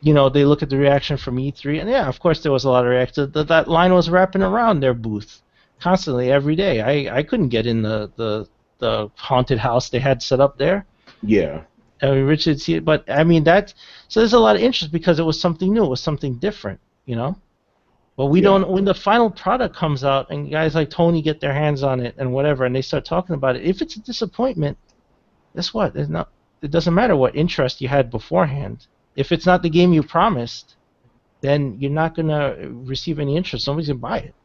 They look at the reaction from E3, and yeah, of course there was a lot of reaction. That line was wrapping around their booth constantly every day. I couldn't get in the haunted house they had set up there. Yeah. I mean, Richard see it, but I mean so there's a lot of interest because it was something new, it was something different, But we don't. When the final product comes out and guys like Tony get their hands on it and whatever, and they start talking about it, if it's a disappointment, guess what? It doesn't matter what interest you had beforehand. If it's not the game you promised, then you're not gonna receive any interest. Nobody's gonna buy it.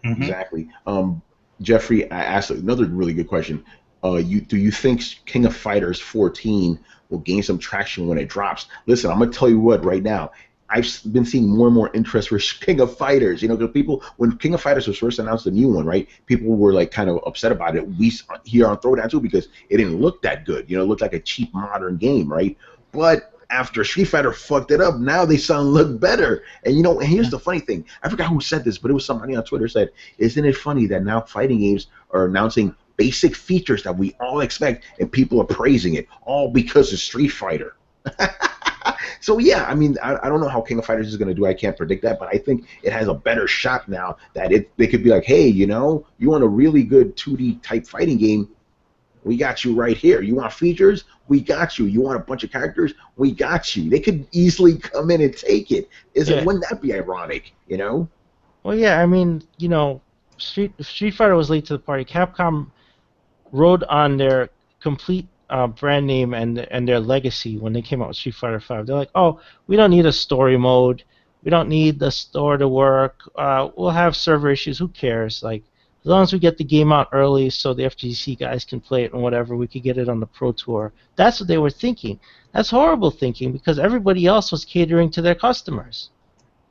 Mm-hmm. Exactly. Jeffrey, I asked another really good question. Do you think King of Fighters 14 will gain some traction when it drops? Listen, I'm gonna tell you what right now. I've been seeing more and more interest for King of Fighters. Because people, when King of Fighters was first announced, the new one, right? People were like kind of upset about it. We here on Throwdown too because it didn't look that good. It looked like a cheap modern game, right? But after Street Fighter fucked it up, now they sound look better. And and here's the funny thing. I forgot who said this, but it was somebody on Twitter said, "Isn't it funny that now fighting games are announcing basic features that we all expect, and people are praising it all because of Street Fighter?" So yeah, I mean, I don't know how King of Fighters is going to do. I can't predict that, but I think it has a better shot now that they could be like, hey, you want a really good 2D type fighting game? We got you right here. You want features? We got you. You want a bunch of characters? We got you. They could easily come in and take it. Wouldn't that be ironic? Well, yeah. I mean, Street Fighter was late to the party. Capcom rode on their complete brand name and their legacy when they came out with Street Fighter V. They're like, oh, we don't need a story mode. We don't need the store to work. We'll have server issues. Who cares? Like, as long as we get the game out early so the FGC guys can play it and whatever, we could get it on the Pro Tour. That's what they were thinking. That's horrible thinking because everybody else was catering to their customers.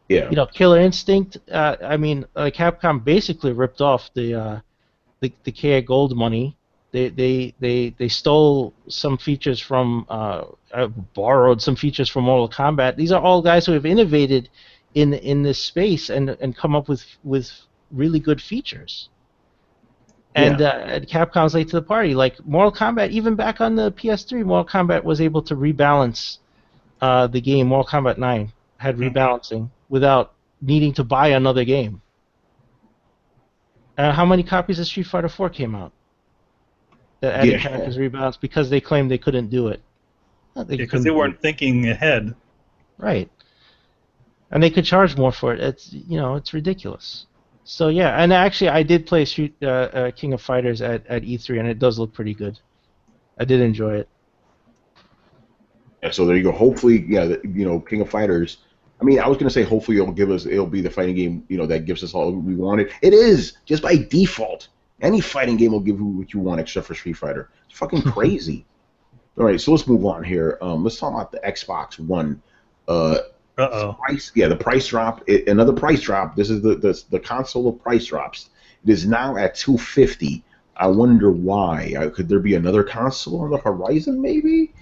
Yeah. Killer Instinct, Capcom basically ripped off the KA Gold money. They stole some features from, borrowed some features from Mortal Kombat. These are all guys who have innovated in this space and come up with really good features. And Capcom's late to the party. Like Mortal Kombat, even back on the PS3, Mortal Kombat was able to rebalance the game. Mortal Kombat 9 had rebalancing without needing to buy another game. How many copies of Street Fighter 4 came out that added Yeah. characters rebalance because they claimed they couldn't do it? Not that you Because they couldn't do weren't it. thinking ahead. Right. And they could charge more for it. It's ridiculous. So yeah, and actually I did play King of Fighters at E3, and it does look pretty good. I did enjoy it. Yeah, so there you go. Hopefully, yeah, King of Fighters. I mean, I was gonna say hopefully it'll be the fighting game, that gives us all we wanted. It is just by default. Any fighting game will give you what you want, except for Street Fighter. It's fucking crazy. All right, so let's move on here. Let's talk about the Xbox One. Price, yeah, the price drop. Another price drop. This is the console of price drops. It is now at $250. I wonder why. Could there be another console on the horizon, maybe?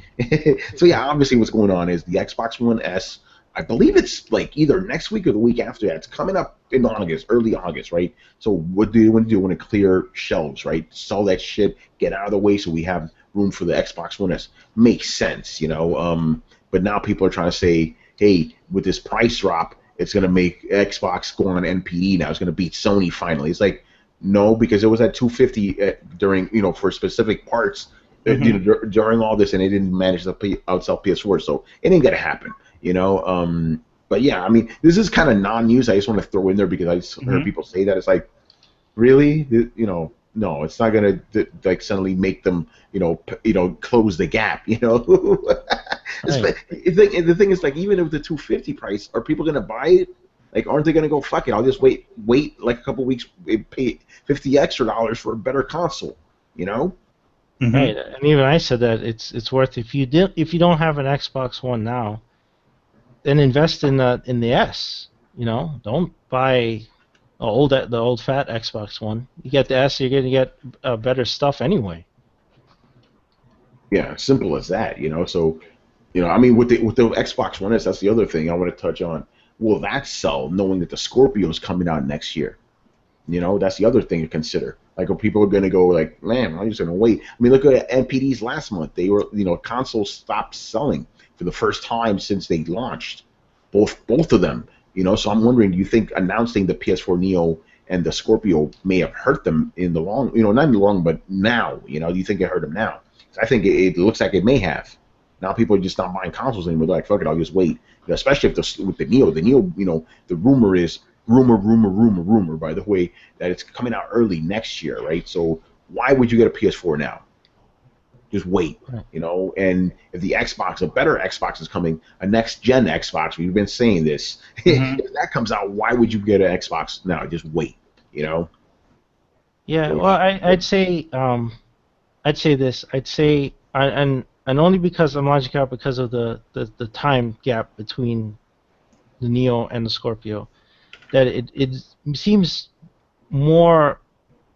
So yeah, obviously what's going on is the Xbox One S. I believe it's like either next week or the week after that. It's coming up in August, early August, right? So what do you want to do? You want to clear shelves, right? Sell that shit, get out of the way so we have room for the Xbox One S. Makes sense, But now people are trying to say, hey, with this price drop, it's going to make Xbox go on NPD now. It's going to beat Sony finally. It's like, no, because it was at $250 during, for specific parts during all this, and they didn't manage to outsell PS4, so it ain't going to happen, But yeah, I mean, this is kind of non-news. I just want to throw in there because I just heard people say that. It's like, really? No, it's not going to like suddenly make them, close the gap, Right. The thing is, like, even with the $250 price, are people going to buy it? Like, aren't they going to go, fuck it, I'll just wait like a couple weeks, pay $50 extra for a better console, Right, and even I said that it's worth if you don't have an Xbox One now, then invest in the S. Don't buy the old fat Xbox One. You get the S, you're going to get better stuff anyway. Yeah, simple as that, So, I mean, with the Xbox One S, that's the other thing I want to touch on. Will that sell, knowing that the Scorpio is coming out next year? That's the other thing to consider. Like, people are going to go like, man, I'm just going to wait. I mean, look at NPDs last month. They were, consoles stopped selling for the first time since they launched. Both of them. So I'm wondering, do you think announcing the PS4 Neo and the Scorpio may have hurt them in the long, not in the long, but now, do you think it hurt them now? I think it looks like it may have. Now people are just not buying consoles anymore. They're like, fuck it, I'll just wait. Especially with the Neo. The Neo, the rumor is, by the way, that it's coming out early next year, right? So why would you get a PS4 now? Just wait, And if the Xbox, a better Xbox is coming, a next-gen Xbox, we've been saying this, if that comes out, why would you get an Xbox now? Just wait, Yeah, well, I'd say this. I'd say, and only because I'm logic out because of the time gap between the Neo and the Scorpio, that it seems more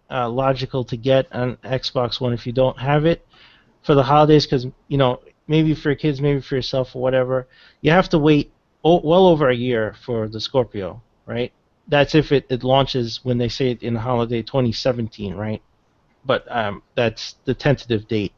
logical to get an Xbox One if you don't have it for the holidays, because maybe for your kids, maybe for yourself or whatever, you have to wait well over a year for the Scorpio, right? That's if it launches when they say it in the holiday 2017, right? But that's the tentative date.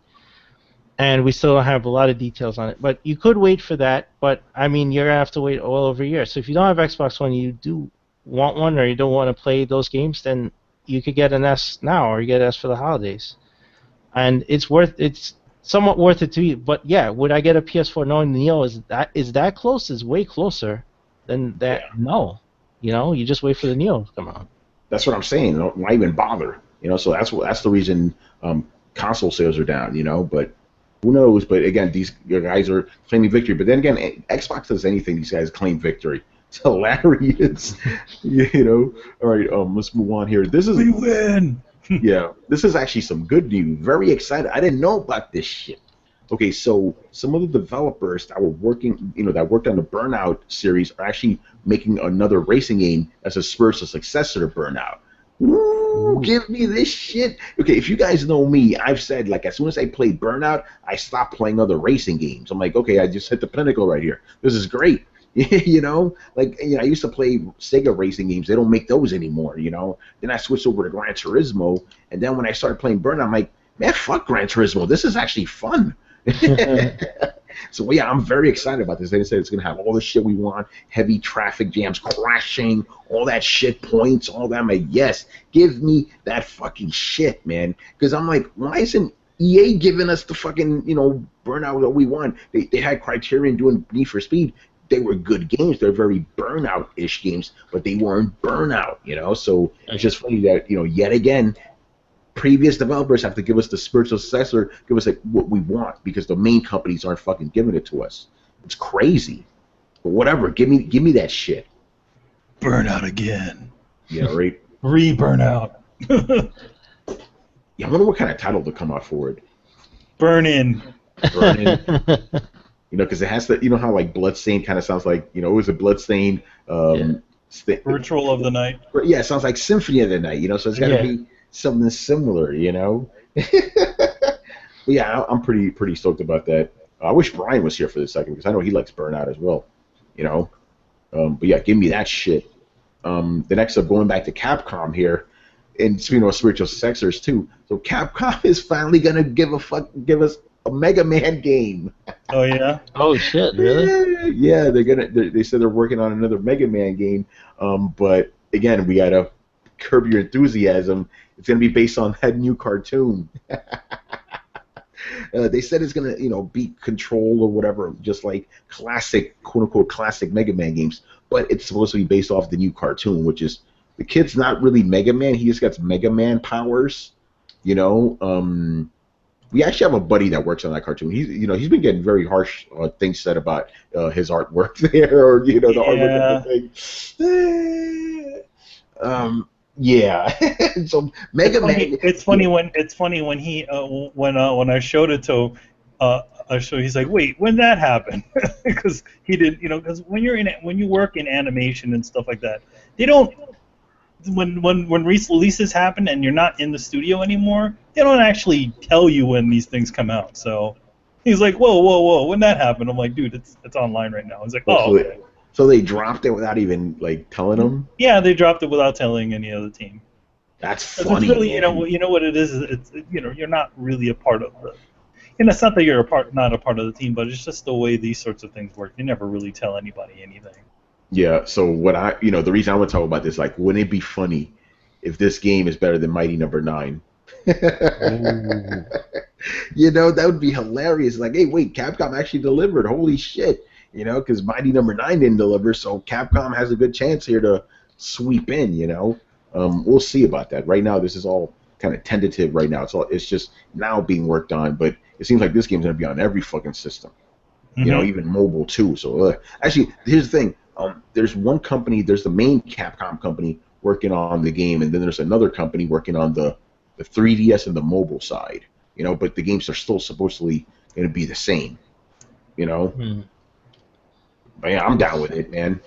And we still don't have a lot of details on it. But you could wait for that, but I mean, you're going to have to wait well over a year. So if you don't have Xbox One, you do want one, or you don't want to play those games, then you could get an S now, or you get an S for the holidays. And it's somewhat worth it to you. But yeah, would I get a PS4 knowing the Neo is that close? Is way closer than that? Yeah. No. You just wait for the Neo to come out. That's what I'm saying. Why even bother? So that's the reason console sales are down. But who knows? But again, these guys are claiming victory. But then again, Xbox does anything. These guys claim victory. It's hilarious. All right, let's move on here. We win. Yeah, this is actually some good news. Very excited. I didn't know about this shit. Okay, so some of the developers that were working, that worked on the Burnout series are actually making another racing game as a successor to Burnout. Ooh, give me this shit. Okay, if you guys know me, I've said, like, as soon as I played Burnout, I stopped playing other racing games. I'm like, okay, I just hit the pinnacle right here. This is great. I used to play Sega racing games. They don't make those anymore, Then I switched over to Gran Turismo, and then when I started playing Burnout, I'm like, man, fuck Gran Turismo. This is actually fun. So yeah, I'm very excited about this. They said it's gonna have all the shit we want, heavy traffic jams, crashing, all that shit, points, all that. I'm like, yes, give me that fucking shit, man. Because I'm like, why isn't EA giving us the fucking, Burnout that we want? They had Criterion doing Need for Speed. They were good games. They're very Burnout-ish games, but they weren't Burnout, So it's just funny that, yet again, previous developers have to give us the spiritual successor, give us like what we want, because the main companies aren't fucking giving it to us. It's crazy. But whatever, give me that shit. Burnout again. Yeah, right. Re-Burnout. Yeah, I wonder what kind of title to come out for it. Burn in. Burn in. Because it has to. You know how like Bloodstain kind of sounds like. It was a Bloodstain. Ritual of the Night. Yeah, it sounds like Symphony of the Night. So it's got to be something similar, But yeah, I'm pretty stoked about that. I wish Brian was here for this second, because I know he likes Burnout as well, But yeah, give me that shit. The next up, going back to Capcom here, and spiritual successors too. So Capcom is finally gonna give us a Mega Man game. Oh yeah. Oh shit! Really? Yeah, they said they're working on another Mega Man game. But again, we gotta curb your enthusiasm. It's gonna be based on that new cartoon. They said it's gonna, be Control or whatever, just like classic, quote unquote, classic Mega Man games. But it's supposed to be based off the new cartoon, which is the kid's not really Mega Man. He just got Mega Man powers. We actually have a buddy that works on that cartoon. He's been getting very harsh things said about his artwork there, or the artwork of the thing. Yeah. So Mega Man. It's funny when he when I showed it to he's like, wait, when that happened? Because he didn't, because when you work in animation and stuff like that, they don't. When releases happen and you're not in the studio anymore, they don't actually tell you when these things come out. So he's like, whoa, when that happened? I'm like, dude, it's online right now. He's like, oh. Okay. So they dropped it without even like telling them? Yeah, they dropped it without telling any other team. That's funny. It's really, you know what it is. It's you're not really a part of the. And it's not that you're not a part of the team, but it's just the way these sorts of things work. You never really tell anybody anything. Yeah. So what the reason I want to talk about this, like, wouldn't it be funny if this game is better than Mighty Number 9? That would be hilarious. Like, hey, wait, Capcom actually delivered. Holy shit. Because Mighty Number 9 didn't deliver, so Capcom has a good chance here to sweep in, We'll see about that. Right now, this is all kind of tentative right now. It's just now being worked on, but it seems like this game's going to be on every fucking system, even mobile too. So, actually, here's the thing. There's one company, there's the main Capcom company working on the game, and then there's another company working on the 3DS and the mobile side, but the games are still supposedly going to be the same, But yeah, I'm down with it, man.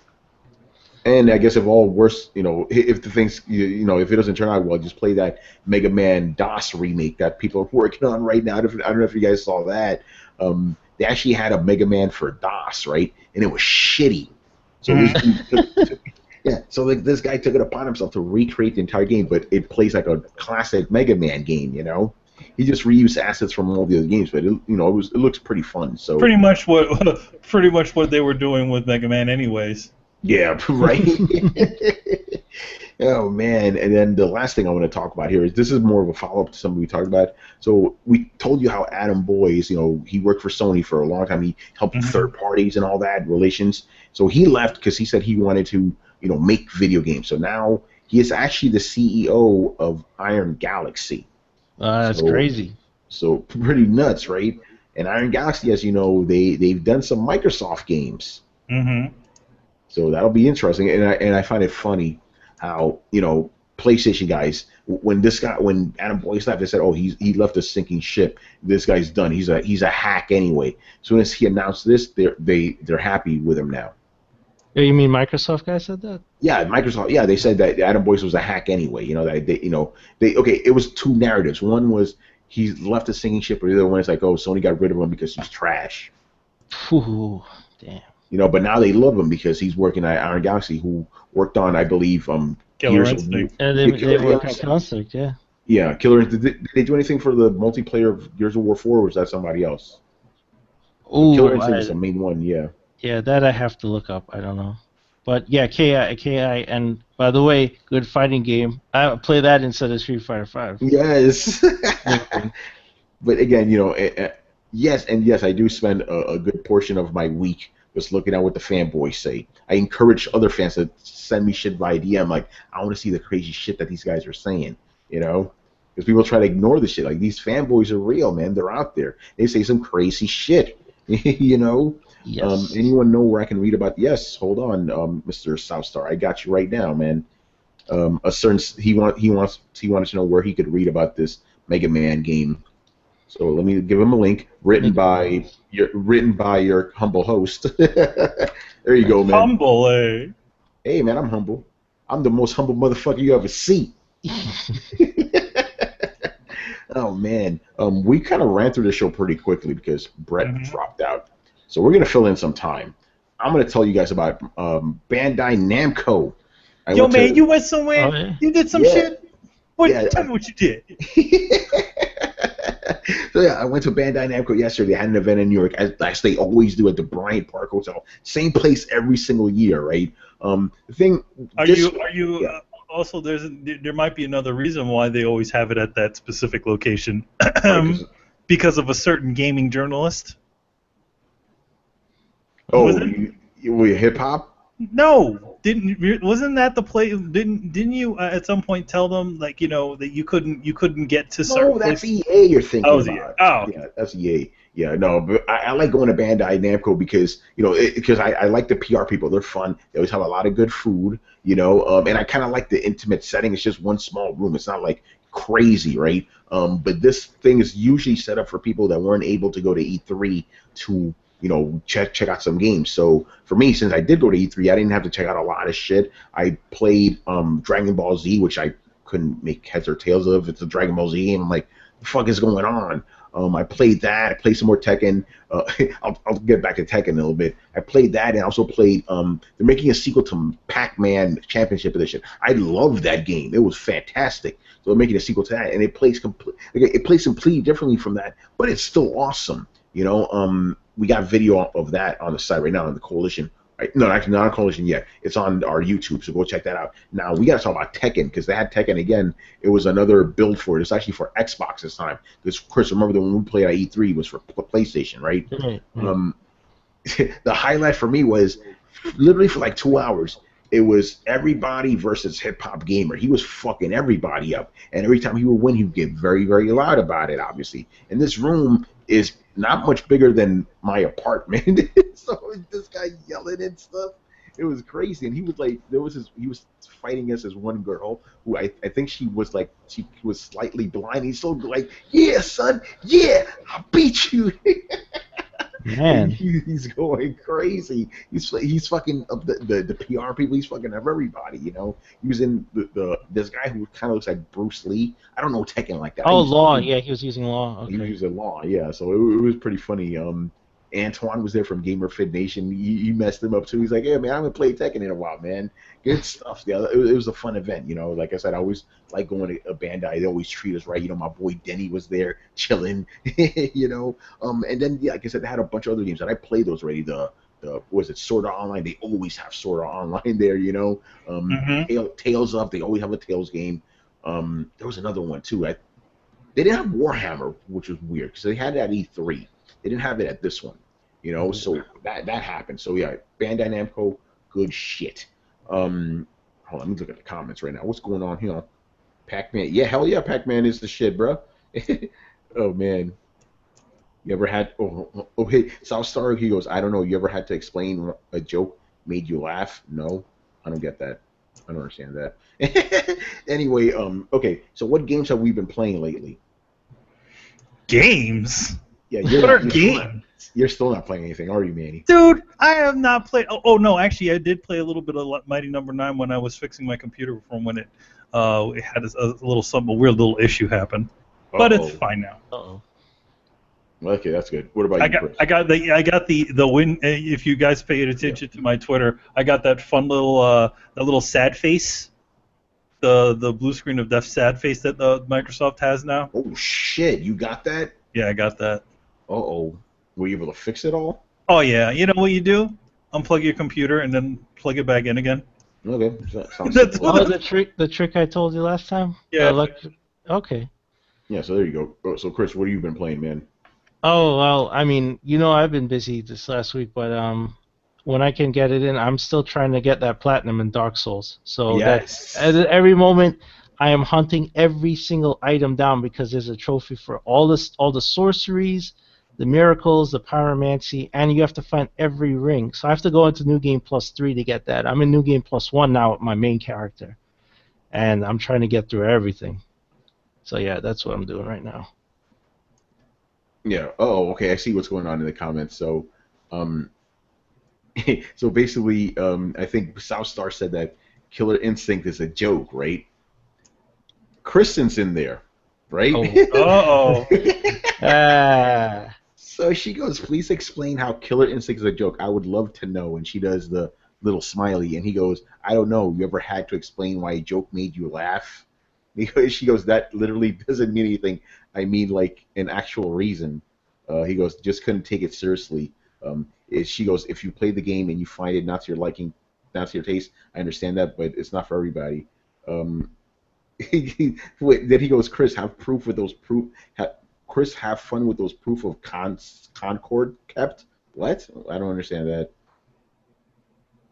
And I guess if all worse, if the things, if it doesn't turn out well, just play that Mega Man DOS remake that people are working on right now. I don't know if you guys saw that. They actually had a Mega Man for DOS, right? And it was shitty. So this guy took it upon himself to recreate the entire game, but it plays like a classic Mega Man game, He just reused assets from all the other games, but it looks pretty fun. So pretty much what they were doing with Mega Man, anyways. Yeah, right. Oh man! And then the last thing I want to talk about here is this is more of a follow up to something we talked about. So we told you how Adam Boyes, he worked for Sony for a long time. He helped third parties and all that relations. So he left because he said he wanted to, make video games. So now he is actually the CEO of Iron Galaxy. That's crazy. So pretty nuts, right? And Iron Galaxy, as you know, they've done some Microsoft games. Mm-hmm. So that'll be interesting. And I find it funny how, PlayStation guys, when Adam Boyes left, they said, oh, he left a sinking ship. This guy's done. He's a hack anyway. As soon as he announced this, they're happy with him now. You mean Microsoft guy said that? Yeah, Microsoft. Yeah, they said that Adam Boyes was a hack anyway. It was two narratives. One was he left a sinking ship, or the other one is like, oh, Sony got rid of him because he's trash. Ooh, damn. But now they love him because he's working at Iron Galaxy, who worked on, I believe, Killer Instinct. And they work on Killer Instinct, yeah. Yeah, Killer Instinct. Did they do anything for the multiplayer of Gears of War 4, or was that somebody else? But Killer Ooh, Instinct is the main one, yeah. yeah, that I have to look up. I don't know. But yeah, KI, and by the way, good fighting game. I play that instead of Street Fighter 5. Yes. Same thing. But again, yes, and yes, I do spend a good portion of my week just looking at what the fanboys say. I encourage other fans to send me shit via DM. Like, I want to see the crazy shit that these guys are saying, you know? Because people try to ignore the shit. Like, these fanboys are real, man. They're out there. They say some crazy shit, you know? Yes. Anyone know where I can read about? Yes, hold on, Mr. Southstar. I got you right now, man. A certain he wanted to know where he could read about this Mega Man game. So let me give him a link. Written by your humble host. There you go, man. Humble, eh? Hey, man, I'm humble. I'm the most humble motherfucker you ever see. Oh man, we kind of ran through the show pretty quickly because Brett dropped out. So we're gonna fill in some time. I'm gonna tell you guys about Bandai Namco. Yo, man, you went somewhere? Oh, yeah. You did some shit? Tell me what you did. So yeah, I went to Bandai Namco yesterday. They had an event in New York, as they always do at the Bryant Park Hotel. Same place every single year, right? The thing. Also, there might be another reason why they always have it at that specific location, because of a certain gaming journalist. Oh, you hip hop? No, wasn't that the place? Didn't you at some point tell them that you couldn't get to certain? No, that's EA you're thinking about. Oh, yeah, that's EA. Yeah, no, but I like going to Bandai Namco because I like the PR people. They're fun. They always have a lot of good food, and I kind of like the intimate setting. It's just one small room. It's not like crazy, right? But this thing is usually set up for people that weren't able to go to E3 to check out some games. So for me, since I did go to E3, I didn't have to check out a lot of shit. I played Dragon Ball Z, which I couldn't make heads or tails of. It's a Dragon Ball Z game. I'm like, the fuck is going on? I played that. I played some more Tekken. I'll get back to Tekken in a little bit. I played that, and I also played. They're making a sequel to Pac-Man Championship Edition. I love that game. It was fantastic. So they're making a sequel to that, and it plays completely differently from that, but it's still awesome. We got video of that on the site right now on the Coalition. Right? No, actually not on Coalition yet. It's on our YouTube, so go check that out. Now we got to talk about Tekken because they had Tekken again. It was another build for it. It's actually for Xbox this time. Because Chris, remember that when we played at E3 it was for PlayStation, right? Mm-hmm. The highlight for me was literally for like 2 hours. It was everybody versus Hip Hop Gamer. He was fucking everybody up, and every time he would win, he would get very, very loud about it. Obviously, and this room is not much bigger than my apartment. So this guy yelling and stuff, it was crazy. And he was like, he was fighting against this one girl who I think she was slightly blind. He's still like, yeah, son, yeah, I beat you. Man, he's going crazy. He's fucking up the PR people. He's fucking up everybody. He was in this guy who kind of looks like Bruce Lee. I don't know Tekken like that. Oh, Law. Yeah, he was using Law. Okay. He was using Law. Yeah, so it was pretty funny. Antoine was there from Gamer Fit Nation. He messed him up too. He's like, "Hey man, I haven't played Tekken in a while, man. Good stuff." Yeah, it was a fun event. Like I said, I always like going to a Bandai. They always treat us right. My boy Denny was there chilling. And then like I said, they had a bunch of other games, and I played those already. The was it Sword Art Online? They always have Sword Art Online there. Tales Up. They always have a Tales game. There was another one too. They didn't have Warhammer, which was weird because they had it at E3. They didn't have it at this one, so that happened. So yeah, Bandai Namco, good shit. Hold on, let me look at the comments right now. What's going on here? Pac-Man, yeah, hell yeah, Pac-Man is the shit, bro. Oh man, you ever had? Oh hey, South Star, he goes, I don't know. You ever had to explain a joke made you laugh? No, I don't get that. I don't understand that. Anyway, okay. So what games have we been playing lately? Games. Yeah, you're still not playing anything, are you, Manny? Dude, I have not played. Oh no, actually, I did play a little bit of Mighty Number 9 when I was fixing my computer from when it had a weird little issue happen. But it's fine now. Uh-oh. Okay, that's good. What about you, Chris? I got the win. If you guys paid attention to my Twitter, I got that fun little sad face, the blue screen of death sad face that Microsoft has now. Oh shit, you got that? Yeah, I got that. Uh-oh. Were you able to fix it all? Oh yeah, you know what you do? Unplug your computer and then plug it back in again. Okay, sounds That's simple. what Oh, the, the trick I told you last time. The yeah. electric. Okay. Yeah, so there you go. So Chris, what have you been playing, man? Oh well, I mean, I've been busy this last week, but when I can get it in, I'm still trying to get that platinum in Dark Souls. So that at Yes. every moment, I am hunting every single item down because there's a trophy for all the sorceries, the miracles, the pyromancy, and you have to find every ring. So I have to go into New Game Plus 3 to get that. I'm in New Game Plus 1 now with my main character, and I'm trying to get through everything. So yeah, that's what I'm doing right now. Yeah. Oh, okay. I see what's going on in the comments. So, um, so basically, I think Southstar said that Killer Instinct is a joke, right? Kristen's in there, right? Oh. Uh-oh. Ah. So she goes, please explain how Killer Instinct is a joke. I would love to know. And she does the little smiley, and he goes, I don't know. You ever had to explain why a joke made you laugh? Because she goes, that literally doesn't mean anything. I mean, like an actual reason. He goes, just couldn't take it seriously. She goes, if you play the game and you find it not to your liking, not to your taste, I understand that, but it's not for everybody. Um, then he goes, Chris, have proof with those proof. Chris, have fun with those proof of Concord kept. What? I don't understand that.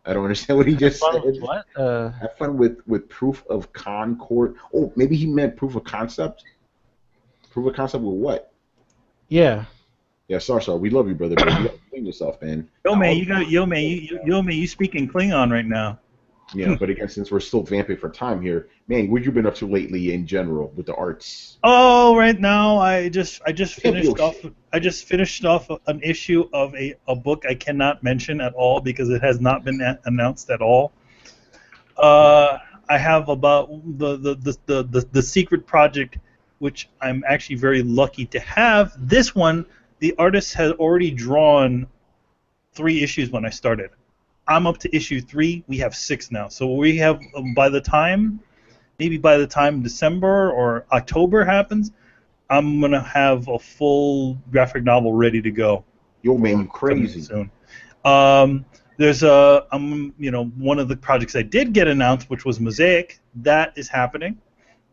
I don't understand what he just Fun with said. what? Have fun with proof of Concord. Oh, maybe he meant proof of concept. Proof of concept with what? Yeah. Yeah, sorry. We love you, brother, but you gotta clean yourself, man. Yo man, you speaking Klingon right now. Yeah, but again, since we're still vamping for time here, man, what you been up to lately in general with the arts? Oh, right now I just Can't be finished off an issue of a book I cannot mention at all because it has not been announced at all. I have about the secret project, which I'm actually very lucky to have. This one, the artist has already drawn 3 issues when I started. I'm up to issue 3. We have 6 now, so we have by the time December or October happens, I'm gonna have a full graphic novel ready to go. Yo, man, you Coming crazy. soon. There's one of the projects I did get announced, which was Mosaic. That is happening.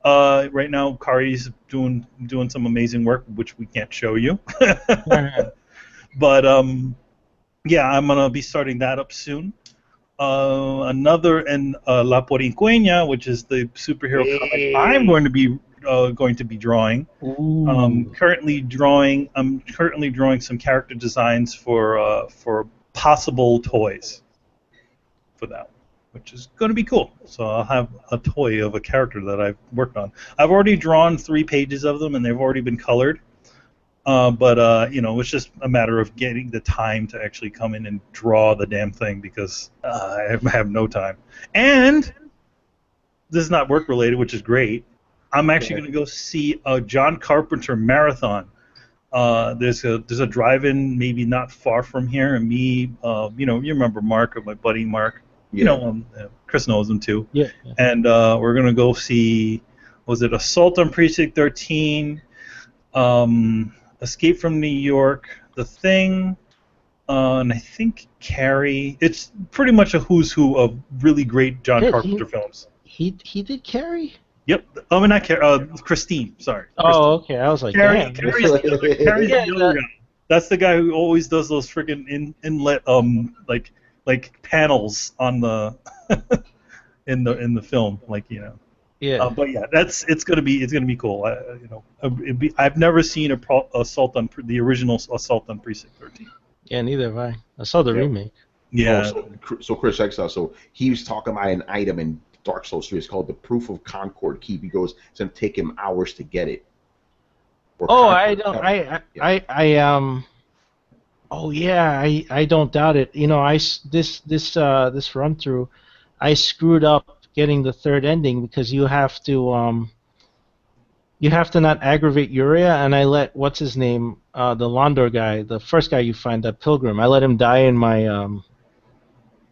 Right now, Kari's doing some amazing work, which we can't show you. But yeah, I'm gonna be starting that up soon. Another in La Porincueña, which is the superhero comic I'm going to be drawing. Ooh. I'm currently drawing some character designs for possible toys for that, which is going to be cool. So I'll have a toy of a character that I've worked on. I've already drawn 3 pages of them, and they've already been colored. But it's just a matter of getting the time to actually come in and draw the damn thing because I have no time. And this is not work related, which is great. I'm actually going to go see a John Carpenter marathon. There's a drive-in maybe not far from here, and me, you remember Mark, or my buddy Mark. Yeah. Chris knows him too. Yeah. And we're gonna go see. Was it Assault on Precinct 13? Escape from New York, The Thing, and I think Carrie. It's pretty much a who's who of really great John Carpenter films. He did Carrie? Yep. Oh, not Carrie. Christine. Sorry. Oh, okay. I was like, Carrie's damn. Carrie's the other guy. That's the guy who always does those freaking inlet like panels on the in the film, Yeah. But yeah, it's gonna be cool. I've never seen the original Assault on Precinct 13. Yeah, neither have I. I saw the remake. Yeah. So Chris Exile, so he was talking about an item in Dark Souls 3. It's called the Proof of Concord Keep. He goes, it's gonna take him hours to get it. Oh yeah, I don't doubt it. This run through, I screwed up getting the third ending because you have to not aggravate Uria, and I let what's his name, the Londor guy, the first guy you find, that pilgrim, I let him die in my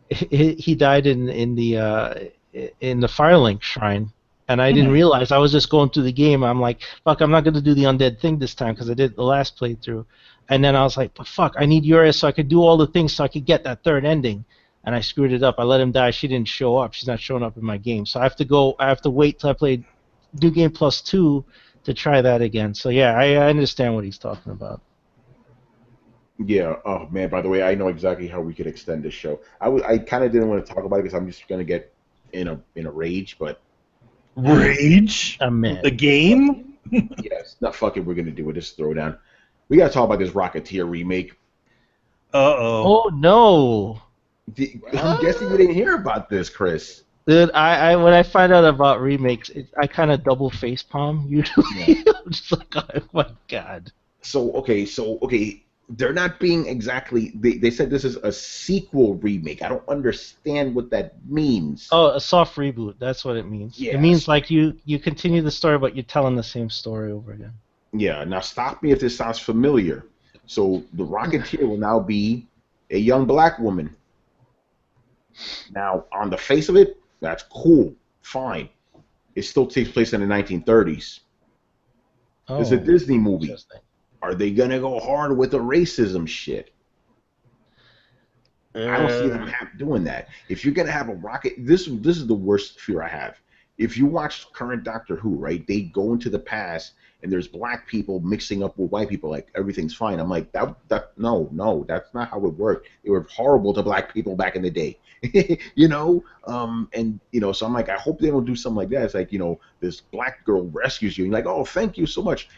he died in the Firelink shrine, And I didn't realize. I was just going through the game. I'm like, fuck, I'm not going to do the undead thing this time because I did the last playthrough. And then I was like, but fuck, I need Urias so I could do all the things so I could get that third ending. And I screwed it up. I let him die. She didn't show up. She's not showing up in my game. So I have to wait till I play New Game Plus 2 to try that again. So yeah, I understand what he's talking about. Yeah. Oh man. By the way, I know exactly how we could extend this show. I kind of didn't want to talk about it because I'm just gonna get in a rage. But Rage? Man. The game? yes. No, fuck it. We're gonna do it. This throwdown. We gotta talk about this Rocketeer remake. Uh-oh. Oh no. I'm guessing you didn't hear about this, Chris. Dude, I when I find out about remakes, I kind of double facepalm usually. Yeah. I'm just like, oh my god. So okay, they're not being exactly. They said this is a sequel remake. I don't understand what that means. Oh, a soft reboot. That's what it means. Yes. It means like you continue the story, but you're telling the same story over again. Yeah. Now stop me if this sounds familiar. So the Rocketeer will now be a young black woman. Now, on the face of it, that's cool, fine. It still takes place in the 1930s. Oh, It's a Disney movie. interesting. Are they gonna go hard with the racism shit? I don't see them doing that. If you're gonna have a rocket, this is the worst fear I have. If you watch current Doctor Who, right, they go into the past and there's black people mixing up with white people, like everything's fine. I'm like, no, that's not how it worked. They were horrible to black people back in the day, and so I'm like, I hope they don't do something like that. It's like, this black girl rescues you, and you're like, oh, thank you so much.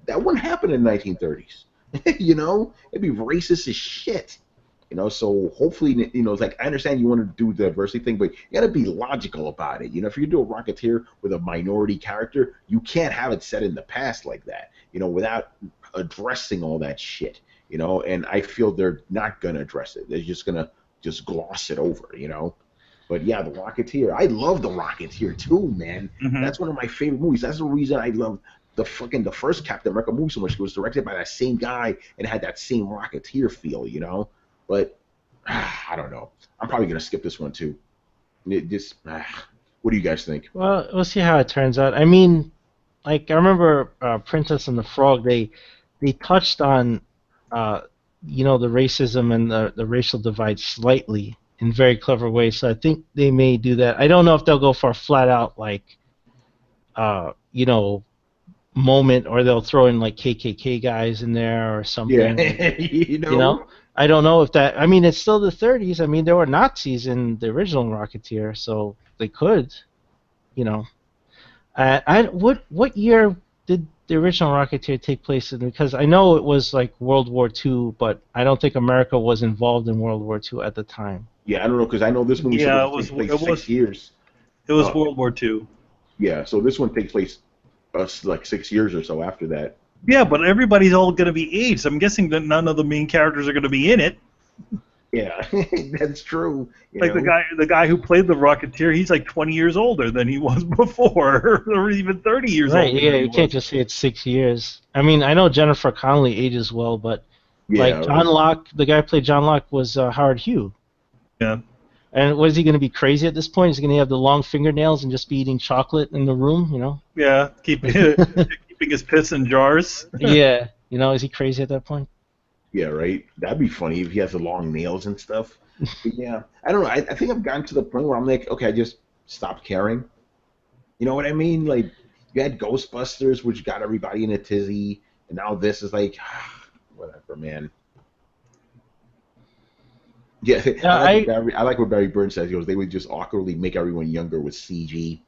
That wouldn't happen in the 1930s. It'd be racist as shit. So hopefully, it's like, I understand you want to do the diversity thing, but you got to be logical about it. If you do a Rocketeer with a minority character, you can't have it set in the past like that, without addressing all that shit, and I feel they're not going to address it. They're just going to gloss it over, But yeah, the Rocketeer, I love the Rocketeer too, man. Mhm. That's one of my favorite movies. That's the reason I love the first Captain America movie so much. It was directed by that same guy and had that same Rocketeer feel, But I don't know. I'm probably gonna skip this one too. What do you guys think? Well, we'll see how it turns out. I mean, like I remember Princess and the Frog. They touched on the racism and the racial divide slightly in very clever ways. So I think they may do that. I don't know if they'll go for a flat out moment, or they'll throw in like KKK guys in there or something. Yeah, I don't know if that. I mean, it's still the 30s. I mean, there were Nazis in the original Rocketeer, so they could, What year did the original Rocketeer take place in? Because I know it was like World War II, but I don't think America was involved in World War II at the time. Yeah, I don't know, because I know this movie takes place 6 years. It was World War II. Yeah, so this one takes place like 6 years or so after that. Yeah, but everybody's all going to be aged. I'm guessing that none of the main characters are going to be in it. Yeah, that's true. The guy who played the Rocketeer, he's like 20 years older than he was before, or even 30 years older. Right? Yeah, you can't just say it's 6 years. I mean, I know Jennifer Connelly ages well, but John Locke, the guy who played John Locke was Howard Hughes. Yeah. And was he going to be crazy at this point? Is he going to have the long fingernails and just be eating chocolate in the room? Yeah, keeping his piss in jars. Yeah, is he crazy at that point? Yeah, right. That'd be funny if he has the long nails and stuff. But yeah, I don't know. I think I've gotten to the point where I'm like, okay, I just stopped caring. You know what I mean? Like, you had Ghostbusters, which got everybody in a tizzy, and now this is like, whatever, man. Yeah, I like what Barry Burns says. He goes, they would just awkwardly make everyone younger with CG.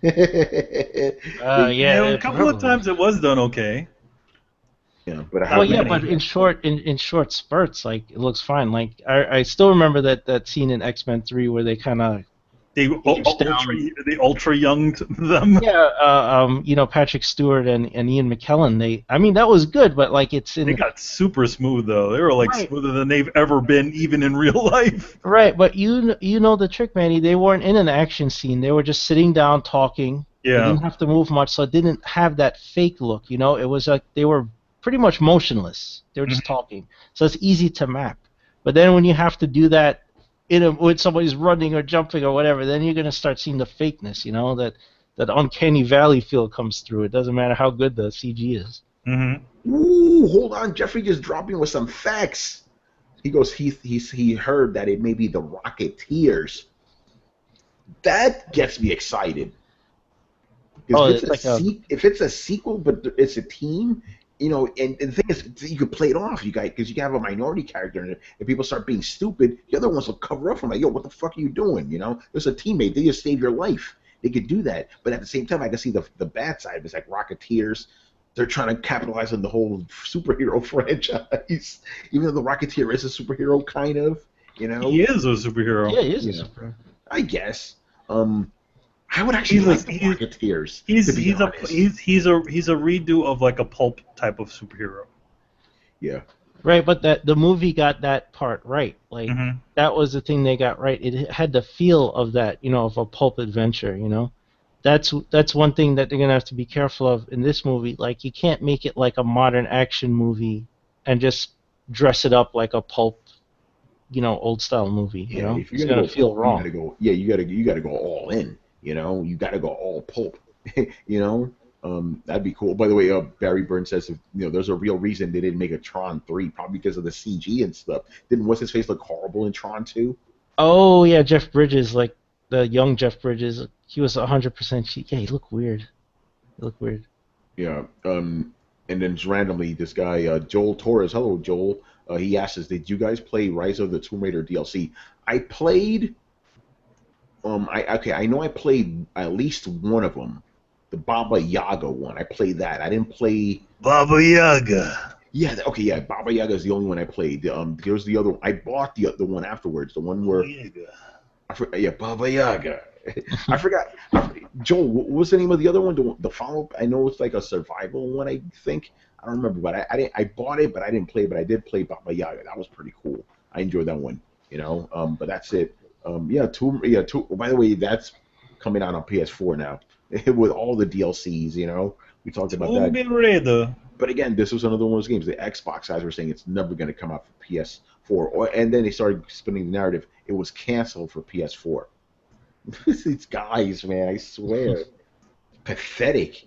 A couple of times it was done okay. Yeah, but but in short spurts, like it looks fine. Like I still remember that scene in X-Men 3 where they kind of they ultra young them. Yeah, Patrick Stewart and Ian McKellen. That was good, but like they got super smooth though. They were like smoother than they've ever been, even in real life. Right, but you know the trick, Manny. They weren't in an action scene. They were just sitting down talking. Yeah, they didn't have to move much, so it didn't have that fake look. It was like they were pretty much motionless. They were just talking, so it's easy to map. But then when you have to do that when somebody's running or jumping or whatever, then you're gonna start seeing the fakeness. that uncanny valley feel comes through. It doesn't matter how good the CG is. Mm-hmm. Ooh, hold on, Jeffrey just dropping with some facts. He goes, he heard that it may be the Rocketeers. That gets me excited. Because Oh, it's like a if it's a sequel, but it's a team, and the thing is, you could play it off, you guys, because you can have a minority character in it. If people start being stupid, the other ones will cover up from like, yo, what the fuck are you doing? There's a teammate, they just save your life. They could do that, but at the same time, I can see the bad side. It's like Rocketeers. They're trying to capitalize on the whole superhero franchise, even though the Rocketeer is a superhero, kind of. He is a superhero. yeah, he is a superhero. I guess. I would actually like the Rocketeers. He's to be he's a honest. he's a redo of like a pulp type of superhero. Yeah. Right, but the movie got that part right. Like Mhm. that was the thing they got right. It had the feel of that, of a pulp adventure. That's one thing that they're gonna have to be careful of in this movie. Like you can't make it like a modern action movie and just dress it up like a pulp, old style movie. Yeah, if It's you're gonna gonna go feel pulp, you wrong. gotta go. Yeah, you gotta go all in. You gotta go all pulp. you know, that'd be cool. By the way, Barry Burns says if there's a real reason they didn't make a Tron 3, probably because of the CG and stuff. Didn't what's his face look horrible in Tron 2? Oh yeah, Jeff Bridges, like the young Jeff Bridges, he was 100% cheat. Yeah, he looked weird. He looked weird. Yeah. And then just randomly, this guy Joel Torres. Hello, Joel. He asks us, "Did you guys play Rise of the Tomb Raider DLC?" I played. I know I played at least one of them, the Baba Yaga one. I played that. I didn't play. Baba Yaga. Yeah, okay, yeah. Baba Yaga is the only one I played. There's the other. I bought the one afterwards. The one where yeah, Baba Yaga. I forgot. Joel, what was the name of the other one? The follow-up? I know it's like a survival one. I think I don't remember, but I didn't. I bought it, but I didn't play. But I did play Baba Yaga. That was pretty cool. I enjoyed that one. But that's it. Two. By the way, that's coming out on PS4 now with all the DLCs. We talked about that. Tomb Raider. But again, this was another one of those games. The Xbox guys were saying it's never going to come out for PS4, and then they started spinning the narrative. It was canceled for PS4. These guys, man, I swear, pathetic.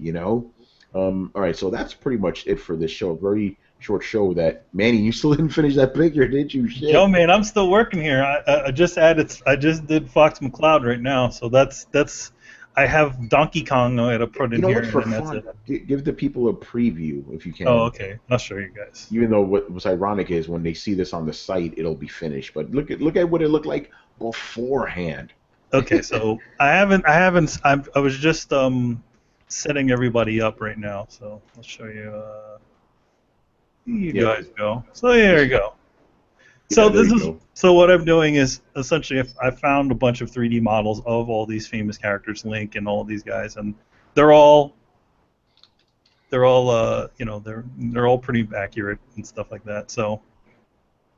All right, so that's pretty much it for this show. Very short show. That Manny, you still didn't finish that picture, did you? Shit. Yo, man, I'm still working here. I just added. I just did Fox McCloud right now, so that's. I have Donkey Kong I gotta put in here, What, for and that's fun, it. give the people a preview if you can. Oh, okay. I'll show you guys. Even though what's ironic is when they see this on the site, it'll be finished. But look at what it looked like beforehand. Okay, so I was just setting everybody up right now, so I'll show you. You guys go. So there you go. So so what I'm doing is essentially I found a bunch of 3D models of all these famous characters, Link and all these guys, and they're all they're all pretty accurate and stuff like that. So,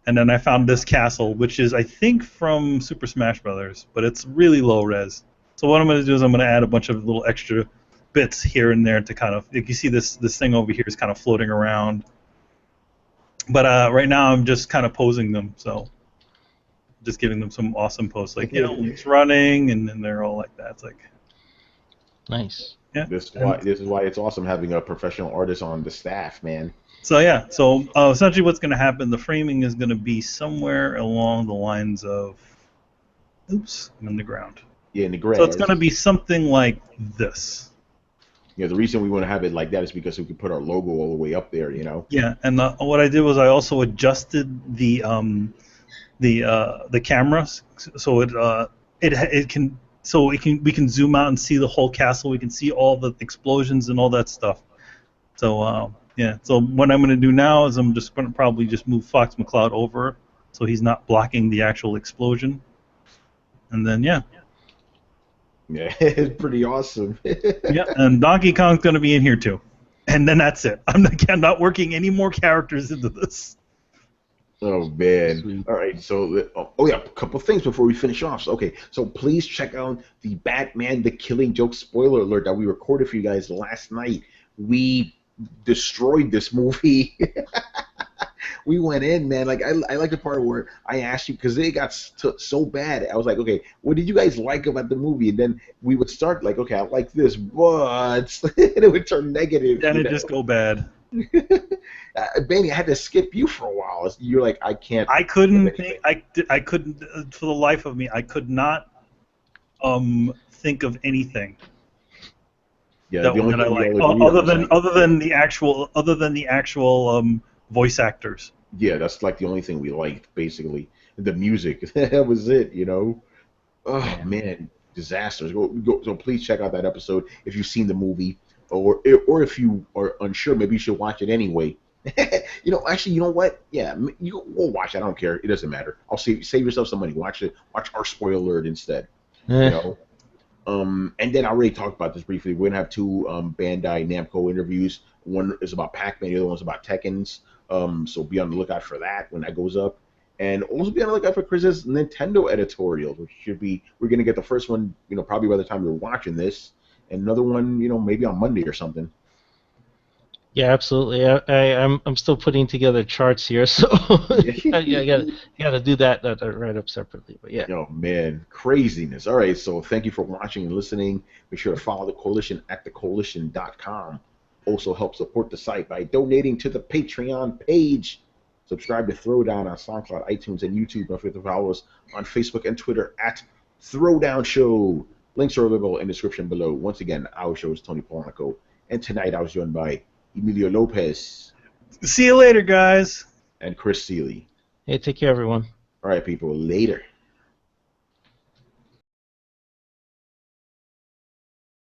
and then I found this castle, which is I think from Super Smash Brothers, but it's really low res. So what I'm going to do is I'm going to add a bunch of little extra bits here and there to kind of, like you see this thing over here is kind of floating around. But right now I'm just kind of posing them, so just giving them some awesome poses, like Link's running, and then they're all like that. It's like nice. Yeah. This is why it's awesome having a professional artist on the staff, man. So yeah, so essentially what's going to happen, the framing is going to be somewhere along the lines of, oops, I'm in the ground. Yeah, in the ground. So it's going to be something like this. The reason we want to have it like that is because we can put our logo all the way up there, Yeah, and what I did was I also adjusted the cameras so we can zoom out and see the whole castle. We can see all the explosions and all that stuff. So yeah, so what I'm going to do now is I'm just going to probably just move Fox McCloud over so he's not blocking the actual explosion, and then yeah. Yeah, it's pretty awesome. Yeah, and Donkey Kong's going to be in here too. And then that's it. I'm not working any more characters into this. Oh, man. Sweet. All right, so, a couple things before we finish off. So please check out the Batman The Killing Joke spoiler alert that we recorded for you guys last night. We destroyed this movie. we went in, man. Like I like the part where I asked you because it got so bad. I was like, okay, what did you guys like about the movie? And then we would start like, okay, I like this, but and it would turn negative. Then it just go bad. Benny, I had to skip you for a while. You're like, I can't. I couldn't think. I couldn't for the life of me. I could not think of anything Yeah, that, the only that I thing we like all agree on is other than the actual voice actors. yeah, that's like the only thing we liked, basically. The music, that was it, you know. Oh Yeah. man, disasters. Go. So please check out that episode if you've seen the movie, or if you are unsure, maybe you should watch it anyway. You know, actually, you know what? Yeah, we'll watch it. I don't care. It doesn't matter. I'll save yourself some money. Watch it. Watch our spoiler alert instead. You know. And then I already talked about this briefly. We're gonna have two Bandai Namco interviews. One is about Pac-Man. The other one's about Tekken's. So be on the lookout for that when that goes up. And also be on the lookout for Chris's Nintendo editorials, which should be, we're going to get the first one, you know, probably by the time you're watching this, and another one, you know, maybe on Monday or something. Yeah, absolutely. I'm still putting together charts here, so I gotta do that right up separately. But yeah. Oh man, craziness. All right, so thank you for watching and listening. Make sure to follow the Coalition at thecoalition.com. Also help support the site by donating to the Patreon page. Subscribe to Throwdown on SoundCloud, iTunes, and YouTube. Don't forget to follow us on Facebook and Twitter at Throwdown Show. Links are available in the description below. Once again, our show is Tony Polonico, and tonight I was joined by Emilio Lopez. See you later, guys. And Chris Seeley. Hey, take care, everyone. All right, people. Later.